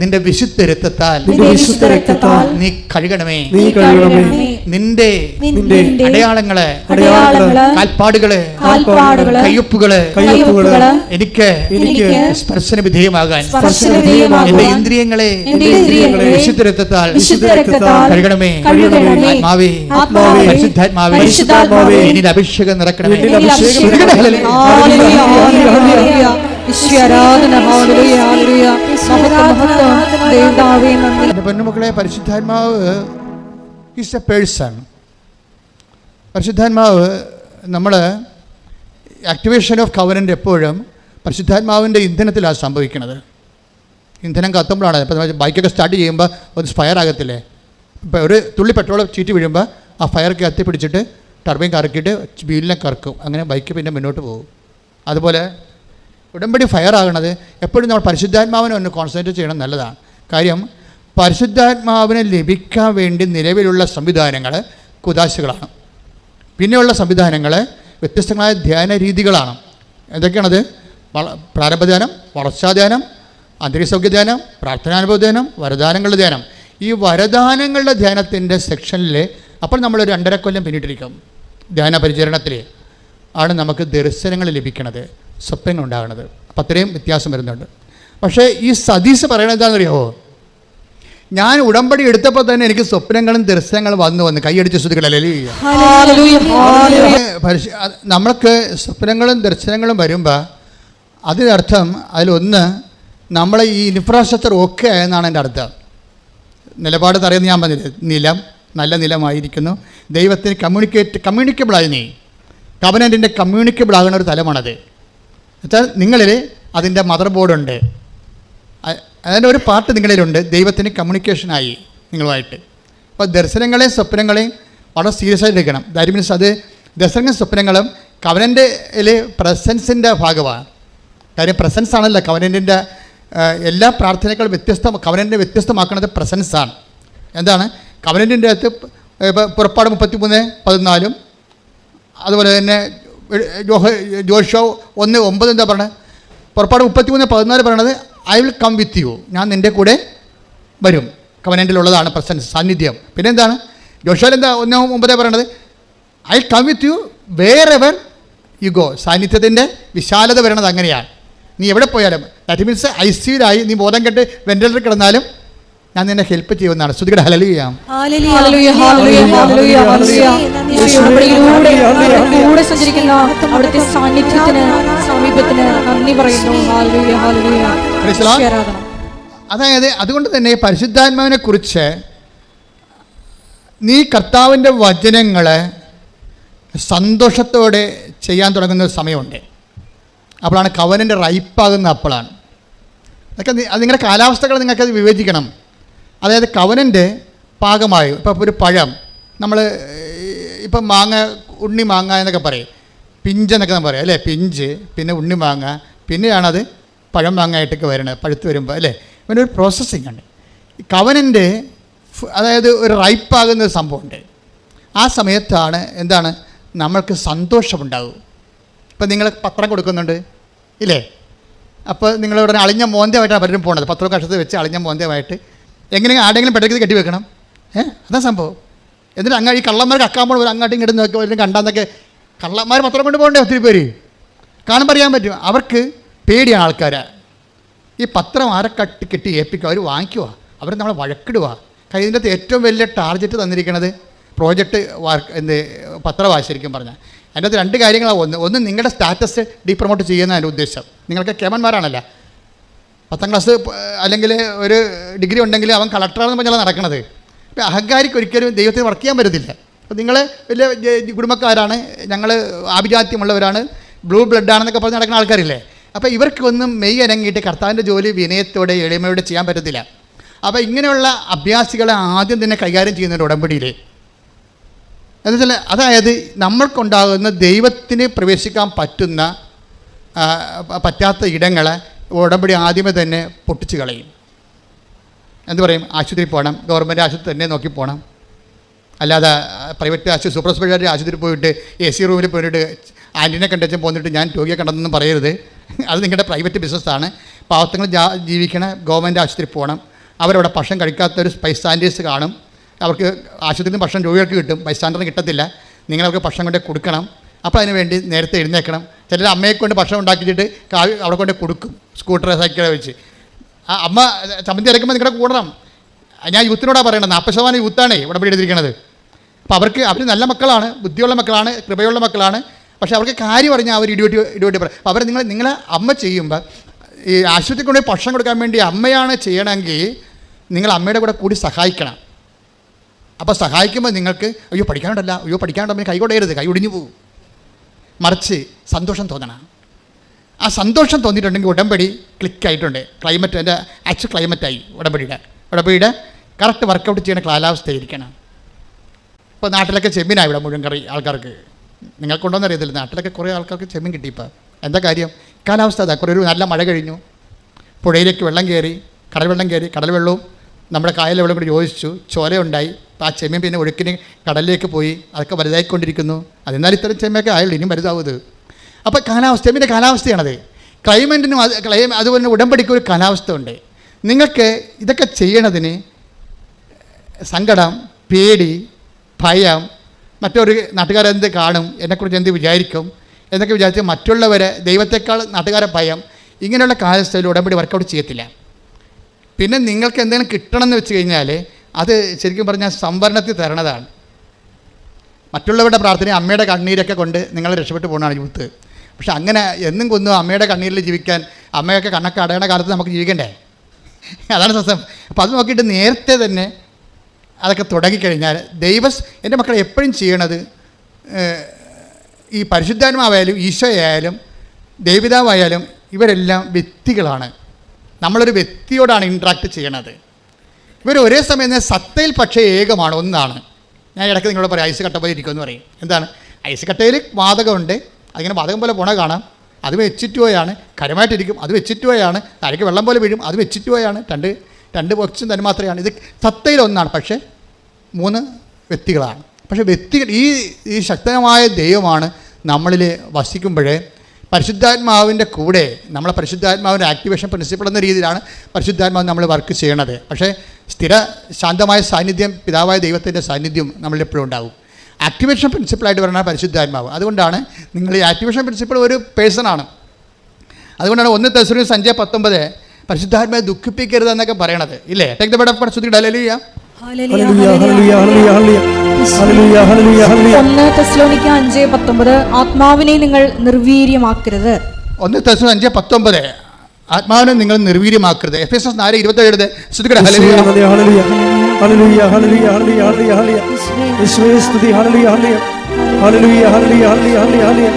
നിന്റെ വിശുദ്ധ രക്തത്താൽ നീ കഴുകണമേ. നിന്റെ അടയാളങ്ങളെ, കാൽപ്പാടുകളെ, കയ്യൊപ്പുകളെ എനിക്ക് സ്പർശന വിധേയമാകാൻ എന്റെ ഇന്ദ്രിയങ്ങളെ വിശുദ്ധ രക്തത്താൽ കഴുകണമേ. ആത്മാവേ, പരിശുദ്ധാത്മാവേ, എന്നിൽ അഭിഷേകം നിറക്കണമേ. പൊന്നുമക്കളെ, പരിശുദ്ധാത്മാവ് ഈസ് എ പേഴ്സൺ. പരിശുദ്ധാത്മാവ് നമ്മൾ ആക്ടിവേഷൻ ഓഫ് കവനൻ്റ് എപ്പോഴും പരിശുദ്ധാത്മാവിൻ്റെ ഇന്ധനത്തിലാണ് സംഭവിക്കുന്നത്. ഇന്ധനം കത്തുമ്പോഴാണ്. ഇപ്പോൾ ബൈക്കൊക്കെ സ്റ്റാർട്ട് ചെയ്യുമ്പോൾ ഒന്ന് ഫയർ ആകത്തില്ലേ? ഇപ്പോൾ ഒരു തുള്ളി പെട്രോൾ ചീറ്റി വീഴുമ്പോൾ ആ ഫയർ കത്തി പിടിച്ചിട്ട് ടർബൈൻ കറക്കിയിട്ട് വീലിനെ കറക്കും. അങ്ങനെ ബൈക്ക് പിന്നെ മുന്നോട്ട് പോകും. അതുപോലെ ഉടമ്പടി ഫയർ ആകണത് എപ്പോഴും നമ്മൾ പരിശുദ്ധാത്മാവിനെ ഒന്ന് കോൺസെൻട്രേറ്റ് ചെയ്യണം, നല്ലതാണ്. കാര്യം പരിശുദ്ധാത്മാവിനെ ലഭിക്കാൻ വേണ്ടി നിലവിലുള്ള സംവിധാനങ്ങൾ കുദാശകളാണ്. പിന്നെയുള്ള സംവിധാനങ്ങൾ വ്യത്യസ്തങ്ങളായ ധ്യാന രീതികളാണ്. എന്തൊക്കെയാണത്? പ്രാരംഭധ്യാനം, വളർച്ചാധ്യാനം, അന്തരീസൗഖ്യ ധ്യാനം, പ്രാർത്ഥനാനുഭവ ധ്യാനം, വരദാനങ്ങളുടെ ധ്യാനം. ഈ വരദാനങ്ങളുടെ ധ്യാനത്തിൻ്റെ സെക്ഷനിൽ അപ്പോൾ നമ്മളൊരു 2.5 കൊല്ലം പിന്നിട്ടിരിക്കും. ധ്യാന പരിചരണത്തിൽ ആണ് നമുക്ക് ദർശനങ്ങൾ ലഭിക്കണത്, സ്വപ്നങ്ങൾ ഉണ്ടാകുന്നത്. അപ്പം അത്രയും വ്യത്യാസം വരുന്നുണ്ട്. പക്ഷേ ഈ സതീശ് പറയണത് എന്താണെന്നറിയാമോ? ഞാൻ ഉടമ്പടി എടുത്തപ്പോൾ തന്നെ എനിക്ക് സ്വപ്നങ്ങളും ദർശനങ്ങളും വന്ന് കൈയടിച്ച് ശ്രുതികളല്ലേ. നമ്മൾക്ക് സ്വപ്നങ്ങളും ദർശനങ്ങളും വരുമ്പോൾ അതിനർത്ഥം അതിലൊന്ന് നമ്മളെ ഈ ഇൻഫ്രാസ്ട്രക്ചർ ഓക്കെ ആയെന്നാണ് എൻ്റെ അർത്ഥം. നിലപാട് തറയുന്ന ഞാൻ പറഞ്ഞില്ല, നിലം നല്ല നിലമായിരിക്കുന്നു. ദൈവത്തിന് കമ്മ്യൂണിക്കബിളായി നീ കവനൻറ്റിൻ്റെ കമ്മ്യൂണിക്കബിൾ ആകുന്ന ഒരു തലമാണത്. എന്നുവെച്ചാൽ നിങ്ങളിൽ അതിൻ്റെ മദർ ബോർഡുണ്ട്, അതിൻ്റെ ഒരു പാർട്ട് നിങ്ങളിലുണ്ട്, ദൈവത്തിന് കമ്മ്യൂണിക്കേഷനായി നിങ്ങളുമായിട്ട്. അപ്പോൾ ദർശനങ്ങളെയും സ്വപ്നങ്ങളെയും വളരെ സീരിയസ് ആയിട്ട് എടുക്കണം. ദാറ്റ് മീൻസ് അത് ദർശനങ്ങളും സ്വപ്നങ്ങളും കവനൻ്റിൽ പ്രസൻസിൻ്റെ ഭാഗമാണ്. കാര്യം പ്രസൻസ് ആണല്ലോ കവനൻറ്റിൻ്റെ എല്ലാ പ്രാർത്ഥനകളും കവനൻറ്റിനെ വ്യത്യസ്തമാക്കുന്നത് പ്രസൻസാണ്. എന്താണ് കവനൻറ്റിൻ്റെ അകത്ത് ഇപ്പോൾ പുറപ്പാട് 33:14 അതുപോലെ തന്നെ ജോഷുവ 1:9 എന്താ പറഞ്ഞത്? പുറപ്പാട് 33:14 പറയണത് I will come with you, ഞാൻ നിൻ്റെ കൂടെ വരും. കവനൻറ്റിലുള്ളതാണ് പ്രസൻസ്, സാന്നിധ്യം. പിന്നെ എന്താണ് ജോഷുവയിൽ എന്താ 1:9 പറയണത്? I come with you wherever you go. സാന്നിധ്യത്തിൻ്റെ വിശാലത വരണത് അങ്ങനെയാണ്. നീ എവിടെ പോയാലും, ദാറ്റ് മീൻസ് ഐസിയുലായി നീ ബോധം കെട്ട് വെന്റിലേറ്ററിൽ കിടന്നാലും ഞാൻ നിന്നെ ഹെൽപ്പ് ചെയ്യുമെന്നാണ്. ശ്രുതികട ഹല്ലേലൂയ. അതായത് അതുകൊണ്ട് തന്നെ പരിശുദ്ധാത്മാവിനെ കുറിച്ച് നീ കർത്താവിൻ്റെ വചനങ്ങളെ സന്തോഷത്തോടെ ചെയ്യാൻ തുടങ്ങുന്ന ഒരു സമയമുണ്ട്. അപ്പോഴാണ് കവനൻ്റെ റൈപ്പാകുന്ന അപ്പോഴാണ്. അതൊക്കെ അത് നിങ്ങളുടെ കാലാവസ്ഥകൾ നിങ്ങൾക്കത് വിവേചിക്കണം. അതായത് കവനൻ്റെ പാകമായി ഇപ്പോൾ ഒരു പഴം നമ്മൾ ഇപ്പം മാങ്ങ, ഉണ്ണി മാങ്ങ എന്നൊക്കെ പറയും, പിഞ്ചെന്നൊക്കെ നമ്മൾ പറയും അല്ലേ, പിഞ്ച്, പിന്നെ ഉണ്ണി മാങ്ങ, പിന്നെയാണത് പഴം മാങ്ങയായിട്ടൊക്കെ വരണത്, പഴുത്ത് വരുമ്പോൾ അല്ലേ. പിന്നെ ഒരു പ്രോസസ്സിങ് ഉണ്ട്. കവനൻ്റെ അതായത് ഒരു റൈപ്പാകുന്ന ഒരു സംഭവമുണ്ട്. ആ സമയത്താണ് എന്താണ് നമ്മൾക്ക് സന്തോഷമുണ്ടാകും. ഇപ്പം നിങ്ങൾ പത്രം കൊടുക്കുന്നുണ്ട് ഇല്ലേ, അപ്പോൾ നിങ്ങളിവിടെ അളിഞ്ഞ മോന്തമായിട്ടാണ് പലരും പോണത്. പത്രം കഷത്ത് വെച്ച് അളിഞ്ഞ മോന്തമായിട്ട് എങ്ങനെ ആരെങ്കിലും പെട്ടെന്ന് കെട്ടി വെക്കണം. അതാ സംഭവം. എന്നിട്ട് അങ്ങ് ഈ കള്ളന്മാർക്ക് അക്കാമ്പോൾ ഒരു അങ്ങോട്ടും ഇങ്ങോട്ടും നോക്കി വരും കണ്ടാന്നൊക്കെ. കള്ളന്മാർ പത്രം കൊണ്ട് പോകണ്ടേ ഒത്തിരി പേര്, കാണുമ്പോൾ അറിയാൻ പറ്റും. അവർക്ക് പേടിയാണ് ആൾക്കാരെ. ഈ പത്രം ആരെ കെട്ടി ഏൽപ്പിക്കുക, അവർ വാങ്ങിക്കുക, അവർ നമ്മളെ വഴക്കിടുക. ഇതിൻ്റെ അകത്ത് ഏറ്റവും വലിയ ടാർഗറ്റ് തന്നിരിക്കുന്നത് പ്രോജക്റ്റ് വർക്ക് പത്രമാണ് ശരിക്കും പറഞ്ഞാൽ. അതിൻ്റെ അകത്ത് രണ്ട് കാര്യങ്ങളാണ്. ഒന്ന് നിങ്ങളുടെ സ്റ്റാറ്റസ് ഡീപ്രൊമോട്ട് ചെയ്യുന്ന അതിൻ്റെ ഉദ്ദേശം. നിങ്ങൾക്ക് കേമന്മാരാണല്ലോ, 10ാം ക്ലാസ് അല്ലെങ്കിൽ ഒരു ഡിഗ്രി ഉണ്ടെങ്കിൽ അവൻ കളക്ടറാണെന്ന് പറഞ്ഞാൽ നടക്കണത്. അപ്പോൾ അഹങ്കാരിക്ക് ഒരിക്കലും ദൈവത്തിന് വർക്ക് ചെയ്യാൻ പറ്റത്തില്ല. അപ്പോൾ നിങ്ങൾ വലിയ കുടുംബക്കാരാണ്, ഞങ്ങൾ ആഭിജാത്യമുള്ളവരാണ്, ബ്ലൂ ബ്ലഡാണെന്നൊക്കെ പറഞ്ഞ് നടക്കുന്ന ആൾക്കാരില്ലേ. അപ്പോൾ ഇവർക്കൊന്നും മെയ് അനങ്ങിയിട്ട് കർത്താവിൻ്റെ ജോലി വിനയത്തോടെ എളിമയോടെ ചെയ്യാൻ പറ്റത്തില്ല. അപ്പോൾ ഇങ്ങനെയുള്ള അഭ്യാസികളെ ആദ്യം തന്നെ കൈകാര്യം ചെയ്യുന്നുണ്ട് ഉടമ്പടിയിൽ. എന്നുവെച്ചാൽ അതായത് നമ്മൾക്കുണ്ടാകുന്ന ദൈവത്തിന് പ്രവേശിക്കാൻ പറ്റാത്ത ഇടങ്ങളെ ഉടമ്പടി ആദ്യമേ തന്നെ പൊട്ടിച്ച് കളയും. എന്ത് പറയും? ആശുപത്രി പോകണം, ഗവൺമെൻറ് ആശുപത്രി തന്നെ നോക്കി പോകണം, അല്ലാതെ പ്രൈവറ്റ് ആശുപത്രി സൂപ്പർ സ്പെഷ്യാലിറ്റി ആശുപത്രി പോയിട്ട് AC റൂമിൽ പോയിട്ട് ആൻറ്റിനെ കണ്ടുവെച്ചാൽ പോന്നിട്ട് ഞാൻ രോഗിയെ കണ്ടെന്നൊന്നും പറയരുത്. അത് നിങ്ങളുടെ പ്രൈവറ്റ് ബിസിനസ്സാണ്. പാവത്തങ്ങൾ ജീവിക്കണ ഗവൺമെൻറ് ആശുപത്രി പോകണം. അവരവിടെ ഭക്ഷണം കഴിക്കാത്തൊരു ബൈസ്റ്റാൻഡേഴ്സ് കാണും. അവർക്ക് ആശുപത്രിയിൽ നിന്ന് ഭക്ഷണം രോഗികൾക്ക് കിട്ടും, ബൈസ്റ്റാൻഡറിന് കിട്ടത്തില്ല. നിങ്ങളവർക്ക് ഭക്ഷണം കൊണ്ട് കൊടുക്കണം. അപ്പോൾ അതിന് വേണ്ടി നേരത്തെ എഴുന്നേൽക്കണം. ചിലർ അമ്മയെ കൊണ്ട് ഭക്ഷണം ഉണ്ടാക്കിയിട്ട് അവിടെ കൊണ്ട് കൊടുക്കും, സ്കൂട്ടർ സൈക്കിളെ വെച്ച്. ആ അമ്മ ചമ്മന്തി അരയ്ക്കുമ്പോൾ നിങ്ങളുടെ കൂടണം. ഞാൻ യൂത്തിനോടാണ് പറയണത്, 40% യൂത്താണ് ഇവിടെ എടുത്തിരിക്കുന്നത്. അപ്പോൾ അവർ നല്ല മക്കളാണ്, ബുദ്ധിയുള്ള മക്കളാണ്, കൃപയുള്ള മക്കളാണ്. പക്ഷേ അവർക്ക് കാര്യം പറഞ്ഞാൽ അവർ ഇടിവെട്ടി പറയും. അപ്പോൾ അവർ നിങ്ങളെ അമ്മ ചെയ്യുമ്പോൾ ഈ ആശുപത്രിക്ക് കൊണ്ട് ഭക്ഷണം കൊടുക്കാൻ വേണ്ടി അമ്മയാണ് ചെയ്യണമെങ്കിൽ നിങ്ങൾ അമ്മയുടെ കൂടെ കൂടി സഹായിക്കണം. അപ്പോൾ സഹായിക്കുമ്പോൾ നിങ്ങൾക്ക് അയ്യോ പഠിക്കാനുണ്ടോ കൈ കൊടയരുത്, കൈ ഒടിഞ്ഞു പോകും. മറിച്ച് സന്തോഷം തോന്നണം. ആ സന്തോഷം തോന്നിയിട്ടുണ്ടെങ്കിൽ ഉടമ്പടി ക്ലിക്കായിട്ടുണ്ട്. ക്ലൈമറ്റ് എൻ്റെ ആക്ച്വൽ ക്ലൈമറ്റായി ഉടമ്പടിയുടെ കറക്റ്റ് വർക്കൗട്ട് ചെയ്യുന്ന കാലാവസ്ഥയായിരിക്കണം. ഇപ്പോൾ നാട്ടിലൊക്കെ ചെമ്മീനാണ് ഇവിടെ മുഴുവൻ കറി ആൾക്കാർക്ക്. നിങ്ങൾക്കുണ്ടോയെന്ന് അറിയത്തില്ല, നാട്ടിലൊക്കെ കുറേ ആൾക്കാർക്ക് ചെമ്മീൻ കിട്ടി. ഇപ്പോൾ എന്താ കാര്യം? കാലാവസ്ഥ അതാ. കുറേ ഒരു നല്ല മഴ കഴിഞ്ഞു, പുഴയിലേക്ക് വെള്ളം കയറി, കടൽ വെള്ളവും നമ്മുടെ കായലിലെ വെള്ളം കൂടി യോജിച്ചു, ചോരയുണ്ടായി. അപ്പോൾ ആ ചെമ്മീൻ പിന്നെ ഒഴുക്കിന് കടലിലേക്ക് പോയി, അതൊക്കെ വലുതായിക്കൊണ്ടിരിക്കുന്നു. അതെന്നാൽ ഇത്തരം ചെമ്മയൊക്കെ ആയുള്ളൂ, ഇനിയും വലുതാവുന്നത്. അപ്പോൾ ചെമ്മീൻ്റെ കാലാവസ്ഥയാണത്. ക്ലൈമറ്റിനും അതുപോലെ ഉടമ്പടിക്ക് ഒരു കാലാവസ്ഥ ഉണ്ട്. നിങ്ങൾക്ക് ഇതൊക്കെ ചെയ്യണതിന് സങ്കടം, പേടി, ഭയം, മറ്റൊരു നാട്ടുകാരെന്ത് കാണും, എന്നെക്കുറിച്ച് എന്ത് വിചാരിക്കും എന്നൊക്കെ വിചാരിച്ച് മറ്റുള്ളവരെ ദൈവത്തെക്കാൾ നാട്ടുകാരെ ഭയം, ഇങ്ങനെയുള്ള കാലാവസ്ഥയിൽ ഉടമ്പടി വർക്കൗട്ട് ചെയ്യത്തില്ല. പിന്നെ നിങ്ങൾക്ക് എന്തെങ്കിലും കിട്ടണമെന്ന് വെച്ച് കഴിഞ്ഞാൽ അത് ശരിക്കും പറഞ്ഞാൽ സംവരണത്തിൽ തരണതാണ്. മറ്റുള്ളവരുടെ പ്രാർത്ഥന, അമ്മയുടെ കണ്ണീരൊക്കെ കൊണ്ട് നിങ്ങൾ രക്ഷപ്പെട്ടു പോകുന്നതാണ് യൂത്ത്. പക്ഷെ അങ്ങനെ എന്നും കൊന്നും അമ്മയുടെ കണ്ണീരിൽ ജീവിക്കാൻ, അമ്മയൊക്കെ കണ്ണൊക്കെ അടയണ കാലത്ത് നമുക്ക് ജീവിക്കണ്ടേ? അതാണ് സത്യം. അപ്പോൾ അത് നോക്കിയിട്ട് നേരത്തെ തന്നെ അതൊക്കെ തുടങ്ങിക്കഴിഞ്ഞാൽ എൻ്റെ മക്കളെ എപ്പോഴും ചെയ്യണത്, ഈ പരിശുദ്ധാത്മാവായാലും ഈശോയായാലും ദൈവപിതാവായാലും ഇവരെല്ലാം വ്യക്തികളാണ്. നമ്മളൊരു വ്യക്തിയോടാണ് ഇൻട്രാക്ട് ചെയ്യണത്. ഇവർ ഒരേ സമയം സത്തയിൽ പക്ഷേ ഏകമാണ്, ഒന്നാണ്. ഞാൻ ഇടയ്ക്ക് നിങ്ങളോട് പറയും ഐസ് കട്ട പോലെ ഇരിക്കുമെന്ന് പറയും. എന്താണ് ഐസ് കട്ടയിൽ വാതകമുണ്ട്, അതിങ്ങനെ വാതകം പോലെ പോണ കാണാം. അത് വെച്ചിട്ടുപോയാണ്, കരമായിട്ടിരിക്കും, അത് വെച്ചിട്ടുപോയാണ്, തലയ്ക്ക് വെള്ളം പോലെ വീഴും, അത് വെച്ചിട്ടുപോയാണ്. രണ്ട് ബോക്സും തന്നെ മാത്രമാണ്. ഇത് സത്തയിൽ ഒന്നാണ്, പക്ഷേ 3 വ്യക്തികളാണ്. പക്ഷേ വ്യക്തികൾ ഈ ശക്തമായ ദൈവമാണ് നമ്മളിൽ വസിക്കുമ്പോഴേ പരിശുദ്ധാത്മാവിൻ്റെ കൂടെ നമ്മളെ പരിശുദ്ധാത്മാവിൻ്റെ ആക്ടിവേഷൻ പ്രിൻസിപ്പിൾ എന്ന രീതിയിലാണ് പരിശുദ്ധാത്മാവ് നമ്മൾ വർക്ക് ചെയ്യണത്. പക്ഷേ സ്ഥിര ശാന്തമായ സാന്നിധ്യം, പിതാവായ ദൈവത്തിൻ്റെ സാന്നിധ്യം നമ്മളെപ്പോഴും ഉണ്ടാകും. ആക്ടിവേഷൻ പ്രിൻസിപ്പിളായിട്ട് പറയുന്ന പരിശുദ്ധാത്മാവ്. അതുകൊണ്ടാണ് നിങ്ങൾ ഈ ആക്ടിവേഷൻ പ്രിൻസിപ്പിൾ ഒരു പേഴ്സണാണ്. അതുകൊണ്ടാണ് 1 തെസ്സലോനിക്കർ 5:19 പരിശുദ്ധാത്മാവെ ദുഃഖിപ്പിക്കരുത് എന്നൊക്കെ പറയണത് ഇല്ലേ? ടേക്ക് ദ ബെഡ് ഓഫ് പരിശുദ്ധ ഹല്ലേലൂയ. 1 തെസ്സലോനിക്കർ 5:19 ആത്മാവിനെ നിങ്ങൾ നിർവീര്യമാക്കരുത്. 1 തെസ്സലോനിക്കർ 5:19 ആത്മാവിനെ നിങ്ങൾ നിർവീര്യമാക്കരുത്. എഫെസോസ് 4:27 ശ്രദ്ധിക്കട്ടെ. ഹല്ലേലൂയ ഹല്ലേലൂയ ഹല്ലേലൂയ ഹല്ലേലൂയ ഹല്ലേലൂയ ഹല്ലേലൂയ യേശുവേ സ്തുതി. ഹല്ലേലൂയ ഹല്ലേലൂയ ഹല്ലേലൂയ ഹല്ലേലൂയ ഹല്ലേലൂയ ഹല്ലേലൂയ.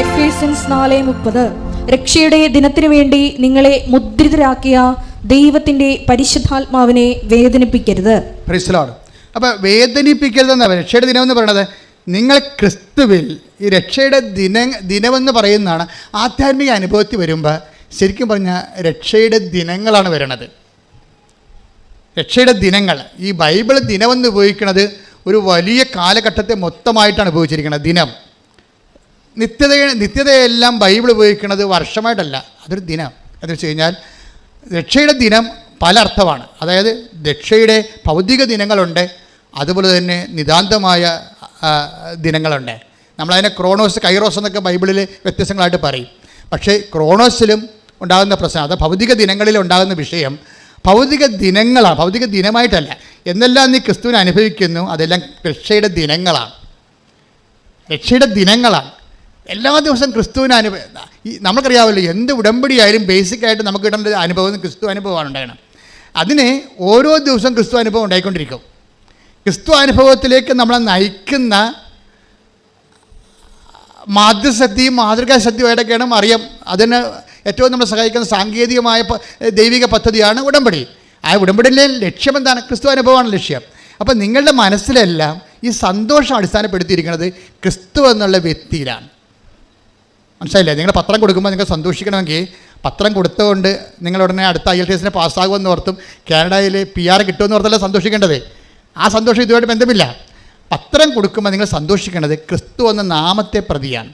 എഫെസ്യൻസ് 4:30 രക്ഷയുടെ ദിനത്തിനു വേണ്ടി നിങ്ങളെ മുദ്രിതരാക്കിയ ദൈവത്തിന്റെ പരിശുദ്ധാത്മാവിനെ വേദനിപ്പിക്കരുത്. Praise the Lord. അപ്പോൾ വേദനിപ്പിക്കരുതെന്നാണ് രക്ഷയുടെ ദിനം എന്ന് പറയുന്നത്. നിങ്ങൾ ക്രിസ്തുവിൽ ഈ രക്ഷയുടെ ദിനമെന്ന് പറയുന്നതാണ് ആധ്യാത്മിക അനുഭവത്തിൽ വരുമ്പോൾ ശരിക്കും പറഞ്ഞാൽ രക്ഷയുടെ ദിനങ്ങളാണ് വരണത്. രക്ഷയുടെ ദിനങ്ങൾ, ഈ ബൈബിൾ ദിനമെന്ന് ഉപയോഗിക്കുന്നത് ഒരു വലിയ കാലഘട്ടത്തെ മൊത്തമായിട്ടാണ് ഉപയോഗിച്ചിരിക്കുന്നത്. ദിനം നിത്യതയെല്ലാം ബൈബിൾ ഉപയോഗിക്കുന്നത് വർഷമായിട്ടല്ല, അതൊരു ദിനം. എന്ന് വെച്ച് കഴിഞ്ഞാൽ രക്ഷയുടെ ദിനം പല അർത്ഥമാണ്. അതായത് രക്ഷയുടെ ഭൗതിക ദിനങ്ങളുണ്ട്, അതുപോലെ തന്നെ നിതാന്തമായ ദിനങ്ങളുണ്ട്. നമ്മളതിനെ ക്രോണോസ്, കൈറോസ് എന്നൊക്കെ ബൈബിളിൽ വ്യത്യസ്തങ്ങളായിട്ട് പറയും. പക്ഷേ ക്രോണോസിലും ഉണ്ടാകുന്ന പ്രശ്നം, അത് ഭൗതിക ദിനങ്ങളിൽ ഉണ്ടാകുന്ന വിഷയം ഭൗതിക ദിനങ്ങളാണ്, ഭൗതിക ദിനമായിട്ടല്ല. എന്നെല്ലാം നീ ക്രിസ്തുവിനെ അനുഭവിക്കുന്നു അതെല്ലാം രക്ഷയുടെ ദിനങ്ങളാണ്. രക്ഷയുടെ ദിനങ്ങളാണ്. എല്ലാ ദിവസവും ക്രിസ്തുവിനെ നമുക്കറിയാമല്ലോ, എന്ത് ഉടമ്പടിയായാലും ബേസിക്കായിട്ട് നമുക്ക് കിട്ടേണ്ട അനുഭവം ക്രിസ്തു അനുഭവമാണ് ഉണ്ടാകണം. അതിന് ഓരോ ദിവസവും ക്രിസ്തു അനുഭവം ഉണ്ടായിക്കൊണ്ടിരിക്കും. ക്രിസ്തു അനുഭവത്തിലേക്ക് നമ്മളെ നയിക്കുന്ന മാതൃശക്തിയും മാതൃകാശക്തിയുമായിട്ടൊക്കെയാണ് അറിയാം. അതിന് ഏറ്റവും നമ്മളെ സഹായിക്കുന്ന സാങ്കേതികമായ ദൈവിക പദ്ധതിയാണ് ഉടമ്പടി. ആ ഉടമ്പടിയിലെ ലക്ഷ്യം എന്താണ്? ക്രിസ്തു അനുഭവമാണ് ലക്ഷ്യം. അപ്പം നിങ്ങളുടെ മനസ്സിലെല്ലാം ഈ സന്തോഷം അടിസ്ഥാനപ്പെടുത്തിയിരിക്കുന്നത് ക്രിസ്തു എന്നുള്ള വ്യക്തിയിലാണ്. മനസ്സിലായില്ലേ? നിങ്ങൾ പത്രം കൊടുക്കുമ്പോൾ നിങ്ങൾ സന്തോഷിക്കണമെങ്കിൽ പത്രം കൊടുത്തുകൊണ്ട് നിങ്ങൾ ഉടനെ അടുത്ത IELTS പാസ്സാകുമെന്ന് ഓർത്തും കാനഡയിൽ PR കിട്ടുമെന്ന് ഓർത്തല്ല സന്തോഷിക്കേണ്ടത്. ആ സന്തോഷം ഇതുമായിട്ട് ബന്ധമില്ല. പത്രം കൊടുക്കുമ്പോൾ നിങ്ങൾ സന്തോഷിക്കേണ്ടത് ക്രിസ്തു എന്ന നാമത്തെ പ്രതിയാണ്.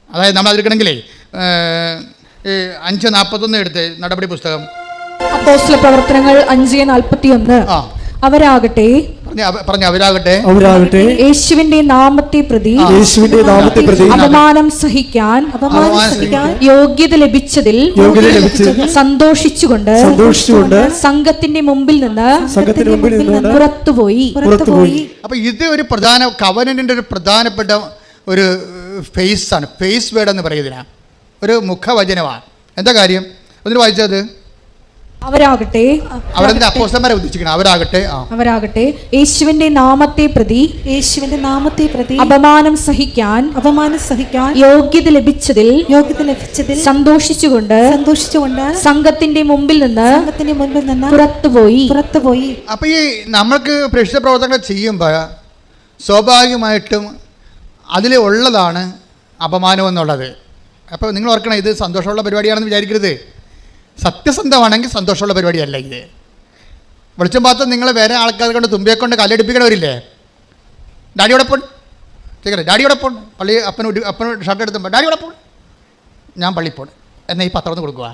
അതായത് നമ്മൾ അതെടുക്കണമെങ്കിലേ 5:41 എടുത്ത് നടപടി പുസ്തകം, അപ്പോസ്തല പ്രവർത്തനങ്ങൾ 5:41 അവരാകട്ടെ യേശുവിന്റെ നാമത്തെ പ്രതി അപമാനം സഹിക്കാൻ യോഗ്യത ലഭിച്ചതിൽ സന്തോഷിച്ചുകൊണ്ട് സംഘത്തിന്റെ മുമ്പിൽ നിന്ന് പുറത്തുപോയി. അപ്പൊ ഇത് ഒരു പ്രധാന കവനന്റിന്റെ ഒരു പ്രധാനപ്പെട്ട ഒരു ഫേസ് ആണ്. ഫേസ് വേർഡ് എന്ന് പറയുന്നതിനാ ഒരു മുഖവചനമാണ്. എന്താ കാര്യം? ഒന്നിന് വായിച്ചത് അവരാകട്ടെ യേശുവിന്റെ നാമത്തെ പ്രതി അപമാനം സഹിക്കാൻ യോഗ്യത ലഭിച്ചതിൽ സന്തോഷിച്ചുകൊണ്ട് സംഘത്തിന്റെ മുമ്പിൽ നിന്ന് പുറത്തുപോയി. അപ്പൊ ഈ നമ്മൾക്ക് പ്രേക്ഷിത പ്രവർത്തനങ്ങൾ ചെയ്യുമ്പോൾ സ്വാഭാവികമായിട്ടും അതിൽ ഉള്ളതാണ് അപമാനം എന്നുള്ളത്. അപ്പോൾ നിങ്ങൾ ഓർക്കണം, ഇത് സന്തോഷമുള്ള പരിപാടിയാണെന്ന് വിചാരിക്കരുത്. സത്യസന്ധമാണെങ്കിൽ സന്തോഷമുള്ള പരിപാടിയല്ല ഇത്. വെളിച്ചം പാത്രം നിങ്ങൾ വേറെ ആൾക്കാരെ കൊണ്ട് തുമ്പിയെ കൊണ്ട് കല്ലെടുപ്പിക്കണവരില്ലേ? ഡാഡിയോടെ പോൺ ചോദിക്കട്ടെ, ഡാഡിയോടെ പോൺ പള്ളി അപ്പന് ഷർട്ട് എടുത്തുമ്പോൾ ഡാഡിയോടെ പോൺ, ഞാൻ പള്ളി പോൺ എന്നാൽ ഈ പത്രം ഒന്ന് കൊടുക്കുക.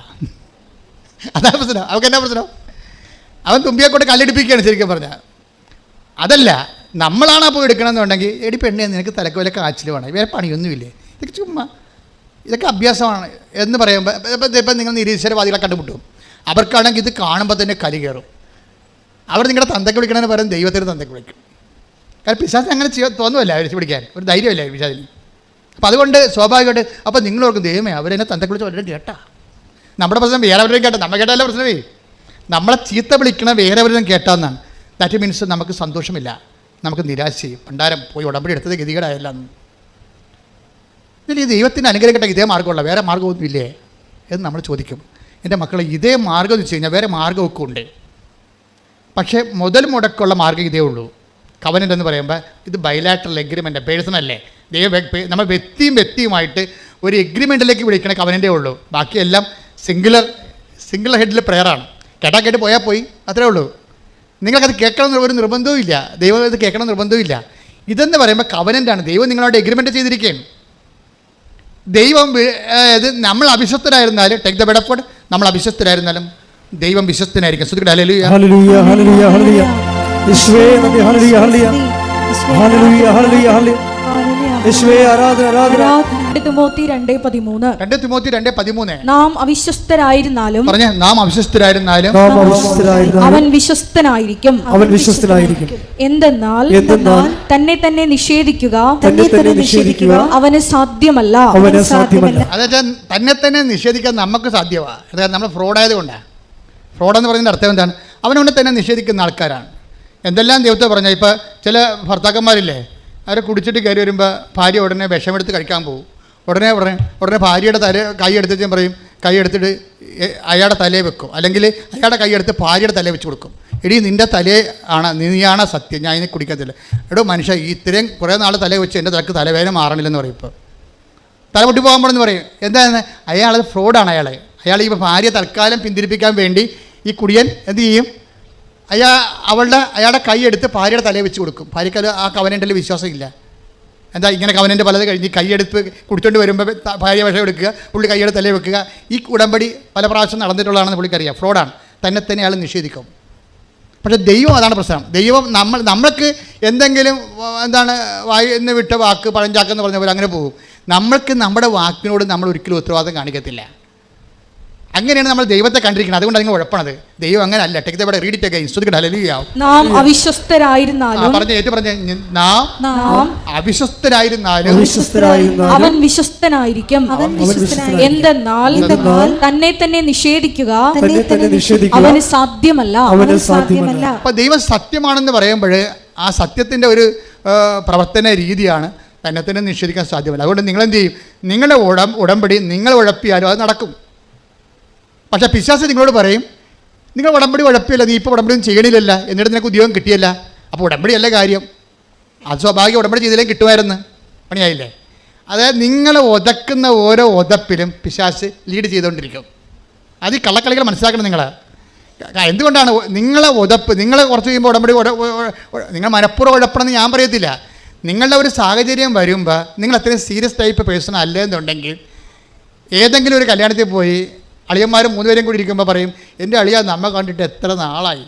അതാണ് പ്രശ്നം. അവർക്ക് എന്നാ പ്രശ്നം? അവൻ തുമ്പിയെ കൊണ്ട് കല്ലെടുപ്പിക്കുകയാണ് ശരിക്കും പറഞ്ഞാൽ. അതല്ല, നമ്മളാണ് അപ്പോൾ എടുക്കണമെന്നുണ്ടെങ്കിൽ എടി പെണ്ണേ നിനക്ക് തലക്ക് വല്ല കാച്ചിൽ വേണം, വേറെ പണിയൊന്നുമില്ലേ, ഇതൊക്കെ ചുമ്മാ ഇതൊക്കെ അഭ്യാസമാണ് എന്ന് പറയുമ്പോൾ ഇപ്പം നിങ്ങൾ നിരീശ്വരവാദികളെ കണ്ടുമുട്ടും. അവർക്കാണെങ്കിൽ ഇത് കാണുമ്പോൾ തന്നെ കലി കയറും. അവർ നിങ്ങളുടെ തന്തയ്ക്ക് വിളിക്കണമെന്ന് പറയും, ദൈവത്തിന് തന്തയ്ക്ക് വിളിക്കും. കാരണം പിശാചിന് അങ്ങനെ തോന്നുമല്ല അവർ പിടിക്കാൻ, ഒരു ധൈര്യമല്ല പിശാചിന്. അപ്പം അതുകൊണ്ട് സ്വാഭാവികമായിട്ട് അപ്പം നിങ്ങൾ ഓർക്കും, ദൈവമേ അവരെന്നെ തന്തയ്ക്ക് വിളിച്ച് വളരെ കേട്ടാ, നമ്മുടെ പ്രശ്നം വേറെ അവരും കേട്ടോ, നമ്മൾ കേട്ടല്ല പ്രശ്നമേ. നമ്മളെ ചീത്ത വിളിക്കണ വേറെ അവരും കേട്ടാന്നാണ്. ദാറ്റ് മീൻസ് നമുക്ക് സന്തോഷമില്ല, നമുക്ക് നിരാശയും. പണ്ടാരം പോയി ഉടമ്പടി എടുത്തത് ഗതികേടായല്ല. ഇതിൽ ഈ ദൈവത്തിൻ്റെ അനുഗ്രഹം കേട്ടാൽ ഇതേ മാർഗ്ഗമുള്ള വേറെ മാർഗ്ഗമൊന്നും ഇല്ലേ എന്ന് നമ്മൾ ചോദിക്കും. എൻ്റെ മക്കളെ, ഇതേ മാർഗ്ഗം എന്ന് വെച്ച് കഴിഞ്ഞാൽ വേറെ മാർഗ്ഗമൊക്കെ ഉണ്ട്. പക്ഷേ മുതൽ മുടക്കുള്ള മാർഗ്ഗം ഇതേ ഉള്ളൂ. കവനൻ്റ് എന്ന് പറയുമ്പോൾ ഇത് ബൈലാറ്ററൽ എഗ്രിമെൻ്റ്, പേഴ്സണല്ലേ. നമ്മൾ വ്യക്തിയുമായിട്ട് ഒരു എഗ്രിമെൻറ്റിലേക്ക് വിളിക്കണ കവനൻ്റേ ഉള്ളൂ. ബാക്കിയെല്ലാം സിംഗിൾ ഹെഡിൽ പ്രെയറാണ്. കേട്ട് പോയാൽ പോയി, അത്രേ ഉള്ളൂ. നിങ്ങൾക്കത് കേൾക്കണം ഒരു നിർബന്ധവും ഇല്ല, ദൈവം ഇത് കേൾക്കണം നിർബന്ധവും ഇല്ല. ഇതെന്ന് പറയുമ്പോൾ കവനൻ്റാണ്. ദൈവം നിങ്ങളോട് എഗ്രിമെൻറ്റ് ചെയ്തിരിക്കുകയാണ്. ദൈവം ഇത് നമ്മൾ അവിശ്വസ്തരായിരുന്നാലും, take the bed of God, നമ്മൾ അവിശ്വസ്തരായിരുന്നാലും ദൈവം വിശ്വസ്തനായിരിക്കും. ശ്രദ്ധിക്കട്ടെ. ഹല്ലേലൂയ ഹല്ലേലൂയ ഹല്ലേലൂയ ഹല്ലേലൂയ. യേശുവേ നന്ദി. ഹല്ലേലൂയ ഹല്ലേലൂയ ഹല്ലേലൂയ ഹല്ലേലൂയ ഹല്ലേലൂയ. യേശുവേ ആരാധന ആരാധന. 2 തിമോത്തി 2:13. 2 തിമോത്തി 2:13. നാം അവിശ്വസ്തരായിരുന്നാലും പറഞ്ഞേ, നാം അവിശ്വസ്തരായിരുന്നാലും അവൻ വിശ്വസ്തനായിരിക്കും. അവൻ വിശ്വസ്തനായിരിക്കും. എന്തെന്നാൽ തന്നെ നിഷേധിക്കുക അവന് സാധ്യമല്ല. അതായത് തന്നെ നിഷേധിക്കാൻ നമുക്ക് സാധ്യമാണ്. അതായത് നമ്മൾ ഫ്രോഡായത് കൊണ്ടാണ്. ഫ്രോഡെന്ന് പറയുന്നതിൻ്റെ അർത്ഥം എന്താണ്? അവനോട് തന്നെ നിഷേധിക്കുന്ന ആൾക്കാരാണ്. എന്തെല്ലാം ദൈവത്തെ പറഞ്ഞാൽ, ഇപ്പോൾ ചില ഭർത്താക്കന്മാരില്ലേ, അവരെ കുടിച്ചിട്ട് കയറി വരുമ്പോൾ ഭാര്യ ഉടനെ വിഷമെടുത്ത് കഴിക്കാൻ പോകും. ഉടനെ ഭാര്യയുടെ കൈ എടുത്തിട്ട് പറയും, കൈ എടുത്തിട്ട് അയാളുടെ തലയെ വെക്കും, അല്ലെങ്കിൽ അയാളുടെ കൈ എടുത്ത് ഭാര്യയുടെ തലയെ വെച്ച് കൊടുക്കും. എടീ, നിൻ്റെ തലയെ നീയാണ് സത്യം, ഞാൻ ഇതിനെ കുടിക്കത്തില്ല. എടോ മനുഷ്യ, ഇത്രയും കുറേ നാൾ തലയെ വെച്ച് എൻ്റെ തലക്ക് തലവേദന മാറണില്ലെന്ന് പറയും. ഇപ്പോൾ തലമുട്ടി പോകാൻ പോണെന്ന് പറയും. എന്താണ്? അയാൾ ഫ്രോഡാണ്. അയാൾ ഈ ഭാര്യ തൽക്കാലം പിന്തിരിപ്പിക്കാൻ വേണ്ടി ഈ കുടിയൻ എന്ത് ചെയ്യും? അയാളുടെ കൈ എടുത്ത് ഭാര്യയുടെ തലയെ വെച്ച് കൊടുക്കും. ഭാര്യയ്ക്ക് അത് ആ കവനൻ്റിൽ വിശ്വാസമില്ല. എന്താ ഇങ്ങനെ കവനൻ്റ് പലത് കഴിഞ്ഞ് കൈയെടുത്ത് കുടിച്ചുകൊണ്ട് വരുമ്പോൾ ഭാര്യ വിഷം എടുക്കുക, പുള്ളി കൈയുടെ തലയിൽ വെക്കുക. ഈ ഉടമ്പടി പല പ്രാവശ്യം നടന്നിട്ടുള്ളതാണെന്ന് പുള്ളിക്കറിയാം. ഫ്രോഡാണ്. തന്നെ അയാൾ നിഷേധിക്കും. പക്ഷേ ദൈവം അതാണ് പ്രശ്നം. ദൈവം നമ്മൾക്ക് എന്തെങ്കിലും വായിന്ന് വിട്ട വാക്ക് പഴഞ്ചാക്കെന്ന് പറഞ്ഞ പോലെ അങ്ങനെ പോകും. നമ്മൾക്ക് നമ്മുടെ വാക്കിനോട് നമ്മൾ ഒരിക്കലും ഉത്തരവാദിത്തം കാണിക്കത്തില്ല. അങ്ങനെയാണ് നമ്മൾ ദൈവത്തെ കണ്ടിരിക്കുന്നത്. അതുകൊണ്ട് നിങ്ങൾ ഉഴപ്പണത്. ദൈവം അങ്ങനെ അല്ല. Take the bed, read it again. ശ്രദ്ധിക്കട്ടെ. ഹല്ലേലൂയ. നാം അവിശ്വസ്തരായിരുന്നാലും നാം അവിശ്വസ്തരായിരുന്നാലും അവൻ വിശ്വസ്തനായിരിക്കും. എന്തെന്നാൽ തന്നെ നിഷേധിക്കുക അവന് സാധ്യമല്ല. അപ്പോൾ ദൈവം സത്യമാണെന്ന് പറയുമ്പോൾ ആ സത്യത്തിൻ്റെ ഒരു പ്രവർത്തന രീതിയാണ് തന്നെ നിഷേധിക്കാൻ സാധ്യമല്ല. അതുകൊണ്ട് നിങ്ങളെന്ത് ചെയ്യും? നിങ്ങളുടെ ഉടമ്പടി നിങ്ങൾ ഉഴപ്പിയാലും അത് നടക്കും. പക്ഷേ പിശാച് നിങ്ങളോട് പറയും, നിങ്ങൾ ഉടമ്പടി ഉഴപ്പിയല്ല, നീ ഇപ്പോൾ ഉടമ്പടിയൊന്നും ചെയ്യണില്ലല്ല, എന്നിട്ട് നിനക്ക് ഉദ്യോഗം കിട്ടിയല്ല, അപ്പോൾ ഉടമ്പടിയല്ല കാര്യം. അത് സ്വാഭാവികം, ഉടമ്പടി ചെയ്തില്ലേ കിട്ടുമായിരുന്നു, പണിയായില്ലേ? അതായത് നിങ്ങളെ ഒതക്കുന്ന ഓരോ ഒതപ്പിലും പിശാച് ലീഡ് ചെയ്തുകൊണ്ടിരിക്കും. അത് ഈ കള്ളക്കളികൾ മനസ്സിലാക്കണം നിങ്ങൾ. എന്തുകൊണ്ടാണ് നിങ്ങളെ ഒതപ്പ്? നിങ്ങളെ കുറച്ച് കഴിയുമ്പോൾ ഉടമ്പടി നിങ്ങൾ മനഃപൂർവ്വം ഉഴപ്പണമെന്ന് ഞാൻ പറയത്തില്ല. നിങ്ങളുടെ ഒരു സാഹചര്യം വരുമ്പോൾ നിങ്ങൾ അത്രയും സീരിയസ് ടൈപ്പ് പേഴ്സൺ അല്ലെന്നുണ്ടെങ്കിൽ ഏതെങ്കിലും ഒരു കല്യാണത്തിൽ പോയി അളിയന്മാരും 3 പേരും കൂടി ഇരിക്കുമ്പോൾ പറയും, എൻ്റെ അളിയ നമ്മ കണ്ടിട്ട് എത്ര നാളായി.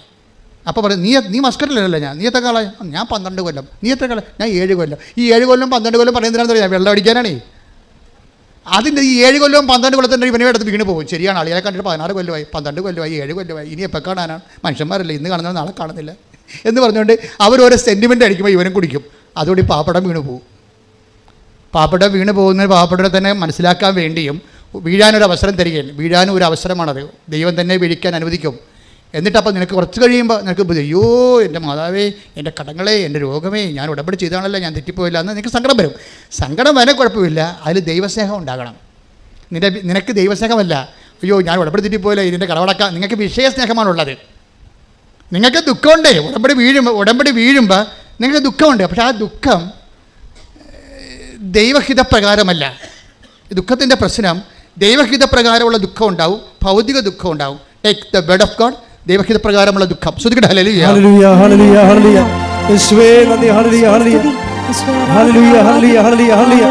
അപ്പോൾ പറയും, നീ മസ്കറ്റിലല്ലേ? നീ എത്ര കാലമായി? ഞാൻ 12 കൊല്ലം. നീ എത്ര കാലം? ഞാൻ 7 കൊല്ലം. ഈ 7 കൊല്ലം 12 കൊല്ലം പറയുന്നതിനാണെന്ന് അറിയാം, വെള്ളം അടിക്കാനാണേ. അതിൻ്റെ ഈ 7 കൊല്ലവും 12 കൊല്ലത്തിൻ്റെ ഇവനെ എടുത്ത് വീണ് പോകും. ശരിയാണ്, അളിയെ കണ്ടിട്ട് 16 കൊല്ലമായി, 12 കൊല്ലമായി, 7 കൊല്ലമായി, ഇനി എപ്പോൾ കാണാനാണ്? മനുഷ്യന്മാരല്ലേ, ഇന്ന് കാണുന്നത് നാളെ കാണുന്നില്ല എന്ന് പറഞ്ഞുകൊണ്ട് അവരോരോ സെൻറ്റിമെൻ്റ് അടിക്കുമ്പോൾ ഇവനും കുടിക്കും. അതുകൊണ്ട് പാപ്പടം വീണ് പോകും. പാപ്പടം വീണ് പോകുന്ന പാപ്പടത്തെ തന്നെ മനസ്സിലാക്കാൻ വേണ്ടിയും വീഴാനൊരു അവസരം തരികയാണ്. വീഴാനും ഒരു അവസരമാണത്. ദൈവം തന്നെ വീഴിക്കാൻ അനുവദിക്കും. എന്നിട്ടപ്പോൾ നിനക്ക് കുറച്ച് കഴിയുമ്പോൾ നിനക്ക് അയ്യോ എൻ്റെ മാതാവേ, എൻ്റെ കടങ്ങളെ, എൻ്റെ രോഗമേ, ഞാൻ ഉടമ്പടി ചെയ്താണല്ലോ, ഞാൻ തെറ്റിപ്പോയില്ല എന്ന് നിനക്ക് സങ്കടം വരും. സങ്കടം വരെ കുഴപ്പമില്ല, അതിൽ ദൈവസ്നേഹം ഉണ്ടാകണം. നിനക്ക് ദൈവസ്നേഹമല്ല, അയ്യോ ഞാൻ ഉടമ്പടി തെറ്റിപ്പോയില്ല, ഇതിൻ്റെ കടവടക്കാം. നിങ്ങൾക്ക് വിഷയസ്നേഹമാണുള്ളത്. നിങ്ങൾക്ക് ദുഃഖമുണ്ടേ, ഉടമ്പടി വീഴുമ്പോൾ നിങ്ങൾക്ക് ദുഃഖമുണ്ട്. പക്ഷേ ആ ദുഃഖം ദൈവഹിതപ്രകാരമല്ല. ദുഃഖത്തിൻ്റെ പ്രശ്നം ദൈവഹിതപ്രകാരമുള്ള ദുഃഖം ഉണ്ടാവും, ഭൗതിക ദുഃഖം ഉണ്ടാവും. Take the bed of God, ദൈവഹിതപ്രകാരമുള്ള ദുഃഖം. ശ്രദ്ധിക്കട്ടെ. ഹല്ലേലൂയ ഹല്ലേലൂയ ഹല്ലേലൂയ ഹല്ലേലൂയ. യേശുവേ നന്ദി. ഹല്ലേലൂയ ഹല്ലേലൂയ ഹല്ലേലൂയ ഹല്ലേലൂയ ഹല്ലേലൂയ ഹല്ലേലൂയ.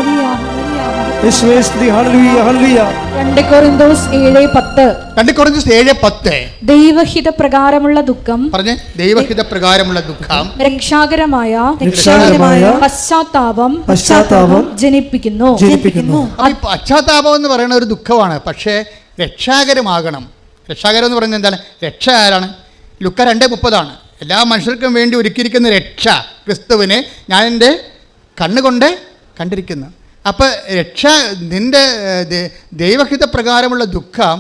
യേശുവേ സ്തുതി. ഹല്ലേലൂയ ഹല്ലേലൂയ. 2 കൊരിന്തോസ് 7:10. 2 കൊരിന്തോസ് 7:10. ദൈവഹിത പ്രകാരമുള്ള ദുഃഖം, പറഞ്ഞേ, ദൈവഹിത പ്രകാരമുള്ള ദുഃഖം രക്ഷാകരമായ പശ്ചാത്താപം ജനിപ്പിക്കുന്നു. പശ്ചാത്താപം എന്ന് പറയുന്ന ഒരു ദുഃഖമാണ്, പക്ഷേ രക്ഷാകരമാകണം. രക്ഷാകരം എന്ന് പറയുന്നത് എന്താണ്? രക്ഷ ആരാണ്? ലുക്ക 2:30 എല്ലാ മനുഷ്യർക്കും വേണ്ടി ഒരുക്കിയിരിക്കുന്ന രക്ഷ ക്രിസ്തുവിനെ ഞാൻ എൻ്റെ കണ്ണുകൊണ്ട് കണ്ടിരിക്കുന്നു. അപ്പോൾ നിൻ്റെ ദൈവഹിത പ്രകാരമുള്ള ദുഃഖം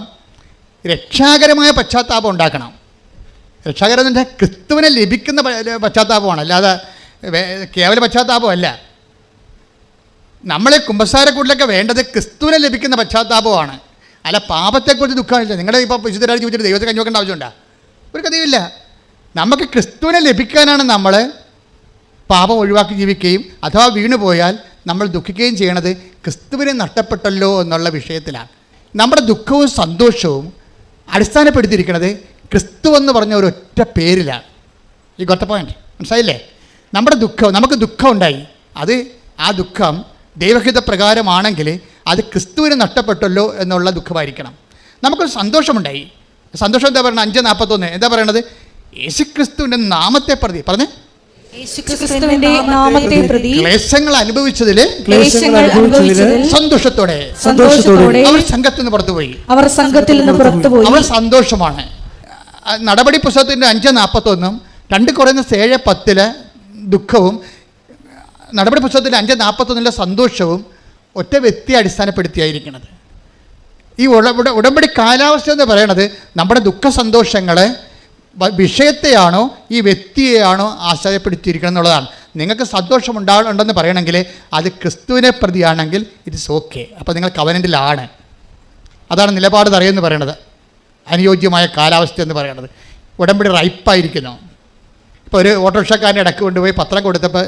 രക്ഷാകരമായ പശ്ചാത്താപം ഉണ്ടാക്കണം. രക്ഷാകരം എന്ന് വെച്ചാൽ ക്രിസ്തുവിനെ ലഭിക്കുന്ന പശ്ചാത്താപമാണ്, അല്ലാതെ കേവല പശ്ചാത്താപമല്ല. നമ്മളെ കുമ്പസാരക്കൂട്ടിലൊക്കെ വേണ്ടത് ക്രിസ്തുവിനെ ലഭിക്കുന്ന പശ്ചാത്താപമാണ്, അല്ല പാപത്തെക്കുറിച്ച് ദുഃഖമില്ല. നിങ്ങളുടെ ഇപ്പോൾ വിശുദ്ധരായി ചോദിച്ചിട്ട് ദൈവത്തെ കഞ്ഞോക്കേണ്ട ആവശ്യമുണ്ടോ? ഒരു കഥയുമില്ല. നമുക്ക് ക്രിസ്തുവിനെ ലഭിക്കാനാണ് നമ്മൾ പാപം ഒഴിവാക്കി ജീവിക്കുകയും അഥവാ വീണു പോയാൽ നമ്മൾ ദുഃഖിക്കുകയും ചെയ്യണത് ക്രിസ്തുവിനെ നഷ്ടപ്പെട്ടല്ലോ എന്നുള്ള വിഷയത്തിലാണ്. നമ്മുടെ ദുഃഖവും സന്തോഷവും അടിസ്ഥാനപ്പെടുത്തിയിരിക്കുന്നത് ക്രിസ്തു എന്ന് പറഞ്ഞ ഒരൊറ്റ പേരിലാണ്. ഈ ഗോട്ട് പോയിന്റ് മനസ്സിലായില്ലേ? നമുക്ക് ദുഃഖം ഉണ്ടായി, അത് ആ ദുഃഖം ദൈവഹിത പ്രകാരമാണെങ്കിൽ അത് ക്രിസ്തുവിന് നഷ്ടപ്പെട്ടല്ലോ എന്നുള്ള ദുഃഖമായിരിക്കണം. നമുക്കൊരു സന്തോഷമുണ്ടായി, സന്തോഷം എന്താ പറയുന്നത്? 5:41 എന്താ പറയണത്? യേശുക്രിസ്തുവിൻ്റെ നാമത്തെ പ്രതി പറഞ്ഞേ, യേശുക്രിസ്തുവിന്റെ നാമത്തെ പ്രതി ക്ലേശങ്ങൾ അനുഭവിച്ചതിൽ സന്തോഷത്തോടെ അവർ സംഘത്തിൽ നിന്ന് പുറത്തുപോയി. അവർ സന്തോഷമാണ്. നടപടി പുസ്തകത്തിൻ്റെ 5:41 2 കൊരിന്ത്യർ 7:10 ദുഃഖവും നടപടി പുസ്തകത്തിൻ്റെ 5:41 സന്തോഷവും ഒറ്റ വ്യക്തിയെ അടിസ്ഥാനപ്പെടുത്തിയായിരിക്കുന്നത്. ഈ ഉടമ്പടി കാലാവസ്ഥ എന്ന് പറയണത് നമ്മുടെ ദുഃഖ സന്തോഷങ്ങളെ വിഷയത്തെയാണോ ഈ വ്യക്തിയെയാണോ ആശ്രയപ്പെടുത്തിയിരിക്കണം എന്നുള്ളതാണ്. നിങ്ങൾക്ക് സന്തോഷം ഉണ്ടെന്ന് പറയണമെങ്കിൽ അത് ക്രിസ്തുവിനെ പ്രതിയാണെങ്കിൽ ഇറ്റ്സ് ഓക്കെ, അപ്പോൾ നിങ്ങൾ കവനൻ്റിലാണ്. അതാണ് നിലപാട് തറയെന്ന് പറയണത്, അനുയോജ്യമായ കാലാവസ്ഥ എന്ന് പറയണത്. ഉടമ്പടി റൈപ്പായിരിക്കുന്നു. ഇപ്പോൾ ഒരു ഓട്ടോറിക്ഷക്കാരൻ്റെ ഇടയ്ക്ക് കൊണ്ടുപോയി പത്രം കൊടുത്തപ്പോൾ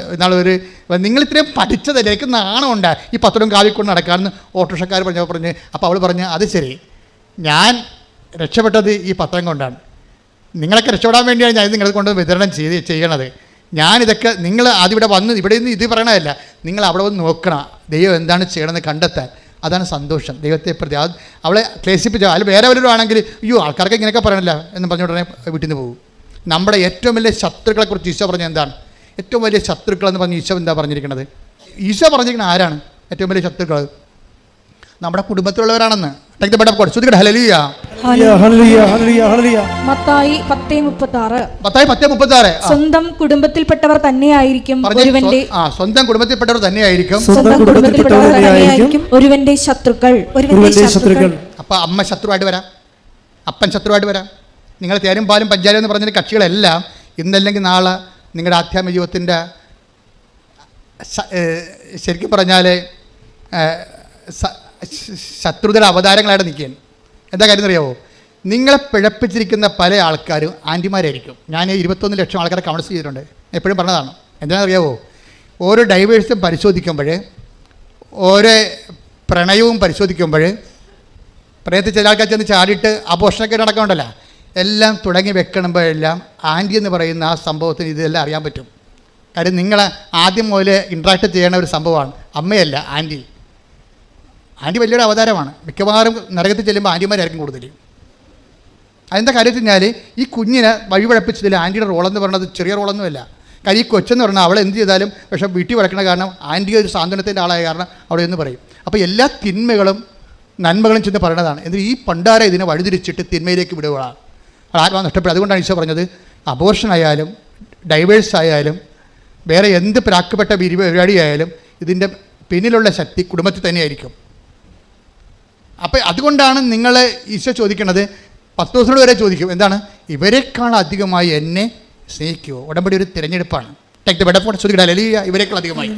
നിങ്ങൾ ഇത്രയും പഠിച്ചതല്ലേ, എനിക്ക് നാണമുണ്ട് ഈ പത്രം കാവിക്കൊണ്ട് നടക്കാമെന്ന് ഓട്ടോറിക്ഷക്കാർ പറഞ്ഞ് അപ്പോൾ അവൾ പറഞ്ഞ് അത് ശരി, ഞാൻ രക്ഷപ്പെട്ടത് ഈ പത്രം കൊണ്ടാണ്, നിങ്ങളൊക്കെ രക്ഷപ്പെടാൻ വേണ്ടിയാണ് ഞാൻ നിങ്ങളെ കൊണ്ട് വിതരണം ചെയ്യണത്. ഞാനിതൊക്കെ നിങ്ങൾ ആദ്യം ഇവിടെ വന്ന് ഇവിടെ നിന്ന് ഇത് പറയണതല്ല, നിങ്ങൾ അവിടെ വന്ന് നോക്കണം ദൈവം എന്താണ് ചെയ്യണമെന്ന് കണ്ടെത്താൻ. അതാണ് സന്തോഷം ദൈവത്തെ പ്രതി. അവളെ ക്ലേശിപ്പിച്ച അതിൽ വേറെ വല്ലവരും ആണെങ്കിൽ അയ്യോ ആൾക്കാർക്ക് ഇങ്ങനെയൊക്കെ പറയണില്ല എന്ന് പറഞ്ഞ ഉടനെ വീട്ടിൽ നിന്ന് പോകും. നമ്മുടെ ഏറ്റവും വലിയ ശത്രുക്കളെക്കുറിച്ച് ഈശോ പറഞ്ഞ എന്താണ്? ഏറ്റവും വലിയ ശത്രുക്കളെന്ന് പറഞ്ഞ് ഈശോ എന്താ പറഞ്ഞിരിക്കുന്നത്? ഈശോ പറഞ്ഞിരിക്കുന്നത് ആരാണ് ഏറ്റവും വലിയ ശത്രുക്കൾ? നമ്മുടെ കുടുംബത്തിലുള്ളവരാണെന്ന്. മത്തായി 10:36 സ്വന്തം കുടുംബത്തിൽപ്പെട്ടവർ തന്നെയായിരിക്കും ഒരുവന്റെ ശത്രുക്കൾ. അപ്പൊ അമ്മ ശത്രുവായിട്ട് വരാം, അപ്പൻ ശത്രുവായിട്ട് വരാം. നിങ്ങൾ തേരും പാലും പഞ്ചാരം എന്ന് പറഞ്ഞ കക്ഷികളെല്ലാം ഇന്നല്ലെങ്കിൽ നാളെ നിങ്ങളുടെ ആധ്യാത്മിക ജീവിതത്തിൻ്റെ ശരിക്കും പറഞ്ഞാൽ ശത്രുതയുടെ അവതാരങ്ങളായിട്ട് നിൽക്കുകയാണ്. എന്താ കാര്യം അറിയാമോ? നിങ്ങളെ പിഴപ്പിച്ചിരിക്കുന്ന പല ആൾക്കാരും ആൻറ്റിമാരായിരിക്കും. ഞാൻ 21 ലക്ഷം ആൾക്കാരെ കൗൺസിൽ ചെയ്തിട്ടുണ്ട്, എപ്പോഴും പറഞ്ഞതാണ്. എന്താണെന്നറിയാമോ? ഓരോ ഡൈവേഴ്സും പരിശോധിക്കുമ്പോൾ, ഓരോ പ്രണയവും പരിശോധിക്കുമ്പോൾ, പ്രണയത്തിൽ ചില ആൾക്കാർ ചെന്ന് ചാടിയിട്ട് അപോഷണൊക്കെ നടക്കണ്ടല്ലോ, എല്ലാം തുടങ്ങി വെക്കണമ്പോഴെല്ലാം ആൻറ്റി എന്ന് പറയുന്ന ആ സംഭവത്തിന് ഇതെല്ലാം അറിയാൻ പറ്റും. കാര്യം നിങ്ങളെ ആദ്യം മുതൽ ഇൻട്രാക്ട് ചെയ്യണ ഒരു സംഭവമാണ്. അമ്മയല്ല, ആൻറ്റി. ആൻറ്റി വലിയൊരു അവതാരമാണ്. മിക്കവാറും നരകത്തിൽ ചെല്ലുമ്പോൾ ആൻറ്റിമാരായിരിക്കും കൂടുതൽ. അതെന്താ കാര്യം വെച്ച് കഴിഞ്ഞാൽ ഈ കുഞ്ഞിനെ വഴിപഴപ്പിച്ചതിൽ ആൻറ്റിയുടെ റോളെന്ന് പറയുന്നത് ചെറിയ റോളൊന്നുമല്ല. കാര്യം ഈ കൊച്ചെന്ന് പറഞ്ഞാൽ അവൾ എന്ത് ചെയ്താലും പക്ഷേ വീട്ടിൽ വഴക്കണ കാരണം ആൻറ്റി ഒരു സാന്ത്വനത്തിൻ്റെ ആളായ കാരണം അവിടെ എന്ന് പറയും. അപ്പോൾ എല്ലാ തിന്മകളും നന്മകളും ചെന്ന് പറയണതാണ്. എന്നിട്ട് ഈ പണ്ടാര ഇതിനെ വഴിതിരിച്ചിട്ട് തിന്മയിലേക്ക് വിടുകയാണ്. ആത്മാ നഷ്ടപ്പെടും. അതുകൊണ്ടാണ് ഈശോ പറഞ്ഞത് അബോർഷൻ ആയാലും ഡൈവേഴ്സ് ആയാലും വേറെ എന്ത് പ്രാക്കപ്പെട്ട പരിപാടിയായാലും ഇതിൻ്റെ പിന്നിലുള്ള ശക്തി കുടുംബത്തിൽ തന്നെയായിരിക്കും. അപ്പം അതുകൊണ്ടാണ് നിങ്ങൾ ഈശോ ചോദിക്കുന്നത്, 10 ദിവസത്തോട് വരെ ചോദിക്കും, എന്താണ്? ഇവരെക്കാൾ അധികമായി എന്നെ സ്നേഹിക്കുമോ? ഉടമ്പടി ഒരു തിരഞ്ഞെടുപ്പാണ്. ഇവരെക്കാൾ അധികമായി.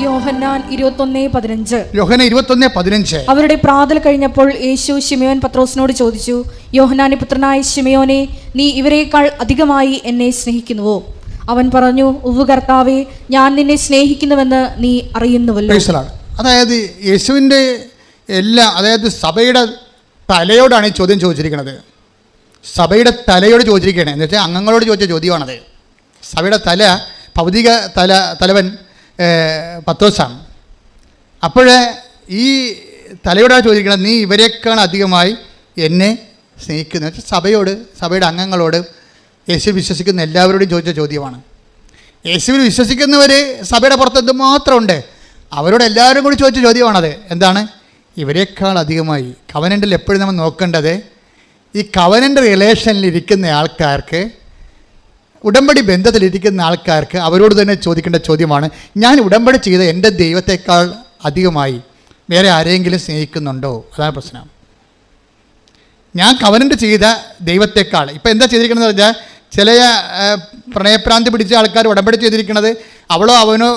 യോഹന്നാൻ 21:15 അവരുടെ പ്രാതൽ കഴിഞ്ഞപ്പോൾ യേശു ശിമയോൻ പത്രോസിനോട് ചോദിച്ചു, യോഹന്നാന്റെ പുത്രനായ ശിമയോനെ, നീ ഇവരെക്കാൾ അധികമായി എന്നെ സ്നേഹിക്കുന്നുവോ? അവൻ പറഞ്ഞു, ഉവ്വ് കർത്താവേ, ഞാൻ നിന്നെ സ്നേഹിക്കുന്നുവെന്ന് നീ അറിയുന്നുവല്ലോ. അതായത് യേശുവിൻ്റെ അതായത് സഭയുടെ തലയോടാണ് ഈ ചോദ്യം ചോദിച്ചിരിക്കുന്നത്. സഭയുടെ തലയോട് ചോദിച്ചിരിക്കുകയാണ്. എന്ന് വെച്ചാൽ അംഗങ്ങളോട് ചോദിച്ച ചോദ്യമാണത്. സഭയുടെ ഭൗതിക തലവൻ പത്രോസാണ്. അപ്പോഴേ ഈ തലയോടാണ് ചോദിക്കുന്നത്, നീ ഇവരെക്കാൾ അധികമായി എന്നെ സ്നേഹിക്കുന്നു. വെച്ചാൽ സഭയുടെ അംഗങ്ങളോട്, യേശു വിശ്വസിക്കുന്ന എല്ലാവരോടും ചോദിച്ച ചോദ്യമാണ്. യേശുവിൽ വിശ്വസിക്കുന്നവർ സഭയുടെ പുറത്ത് എന്തുമാത്രമുണ്ട്, അവരോട് എല്ലാവരും കൂടി ചോദിച്ച ചോദ്യമാണത്. എന്താണ്? ഇവരെക്കാൾ അധികമായി. കവനൻ്റിൽ എപ്പോഴും നമ്മൾ നോക്കേണ്ടത്, ഈ കവനൻ്റ് റിലേഷനിൽ ഇരിക്കുന്ന ആൾക്കാർക്ക് ഉടമ്പടി ബന്ധത്തിലിരിക്കുന്ന ആൾക്കാർക്ക് അവരോട് തന്നെ ചോദിക്കേണ്ട ചോദ്യമാണ്, ഞാൻ ഉടമ്പടി ചെയ്ത എൻ്റെ ദൈവത്തെക്കാൾ അധികമായി വേറെ ആരെങ്കിലും സ്നേഹിക്കുന്നുണ്ടോ? അതാണ് പ്രശ്നം. ഞാൻ കവനൻ്റ് ചെയ്ത ദൈവത്തെക്കാൾ ഇപ്പം എന്താ ചെയ്തിരിക്കുന്നത് പറഞ്ഞാൽ, ചില പ്രണയഭ്രാന്തി പിടിച്ച ആൾക്കാർ ഉടമ്പടി ചെയ്തിരിക്കുന്നത് അവളോ അവനോ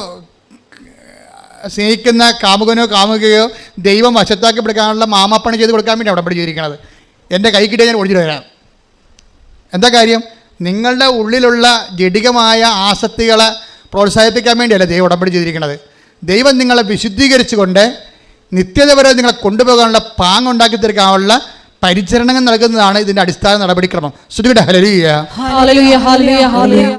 സ്നേഹിക്കുന്ന കാമുകനോ കാമുകയോ ദൈവം വശത്താക്കി പിടിക്കാനുള്ള മാമാപ്പണി ചെയ്ത് കൊടുക്കാൻ വേണ്ടി ഉടമ്പടി ചെയ്തിരിക്കുന്നത്. എൻ്റെ കൈ കിട്ടിയാൽ ഞാൻ ഒഴിച്ചു തരാം. എന്താ കാര്യം? നിങ്ങളുടെ ഉള്ളിലുള്ള ജഡികമായ ആസക്തികളെ പ്രോത്സാഹിപ്പിക്കാൻ വേണ്ടിയല്ല ദൈവം ഉടമ്പടി ചെയ്തിരിക്കുന്നത്. ദൈവം നിങ്ങളെ വിശുദ്ധീകരിച്ചുകൊണ്ട് നിത്യത വരെ നിങ്ങളെ കൊണ്ടുപോകാനുള്ള പാങ്ങുണ്ടാക്കി തീർക്കാനുള്ള പരിചരണങ്ങൾ നൽകുന്നതാണ് ഇതിൻ്റെ അടിസ്ഥാന നടപടിക്രമം. സ്തുതിയുടെ ഹല്ലേലൂയ. ഹല്ലേലൂയ ഹല്ലേലൂയ ഹല്ലേലൂയ.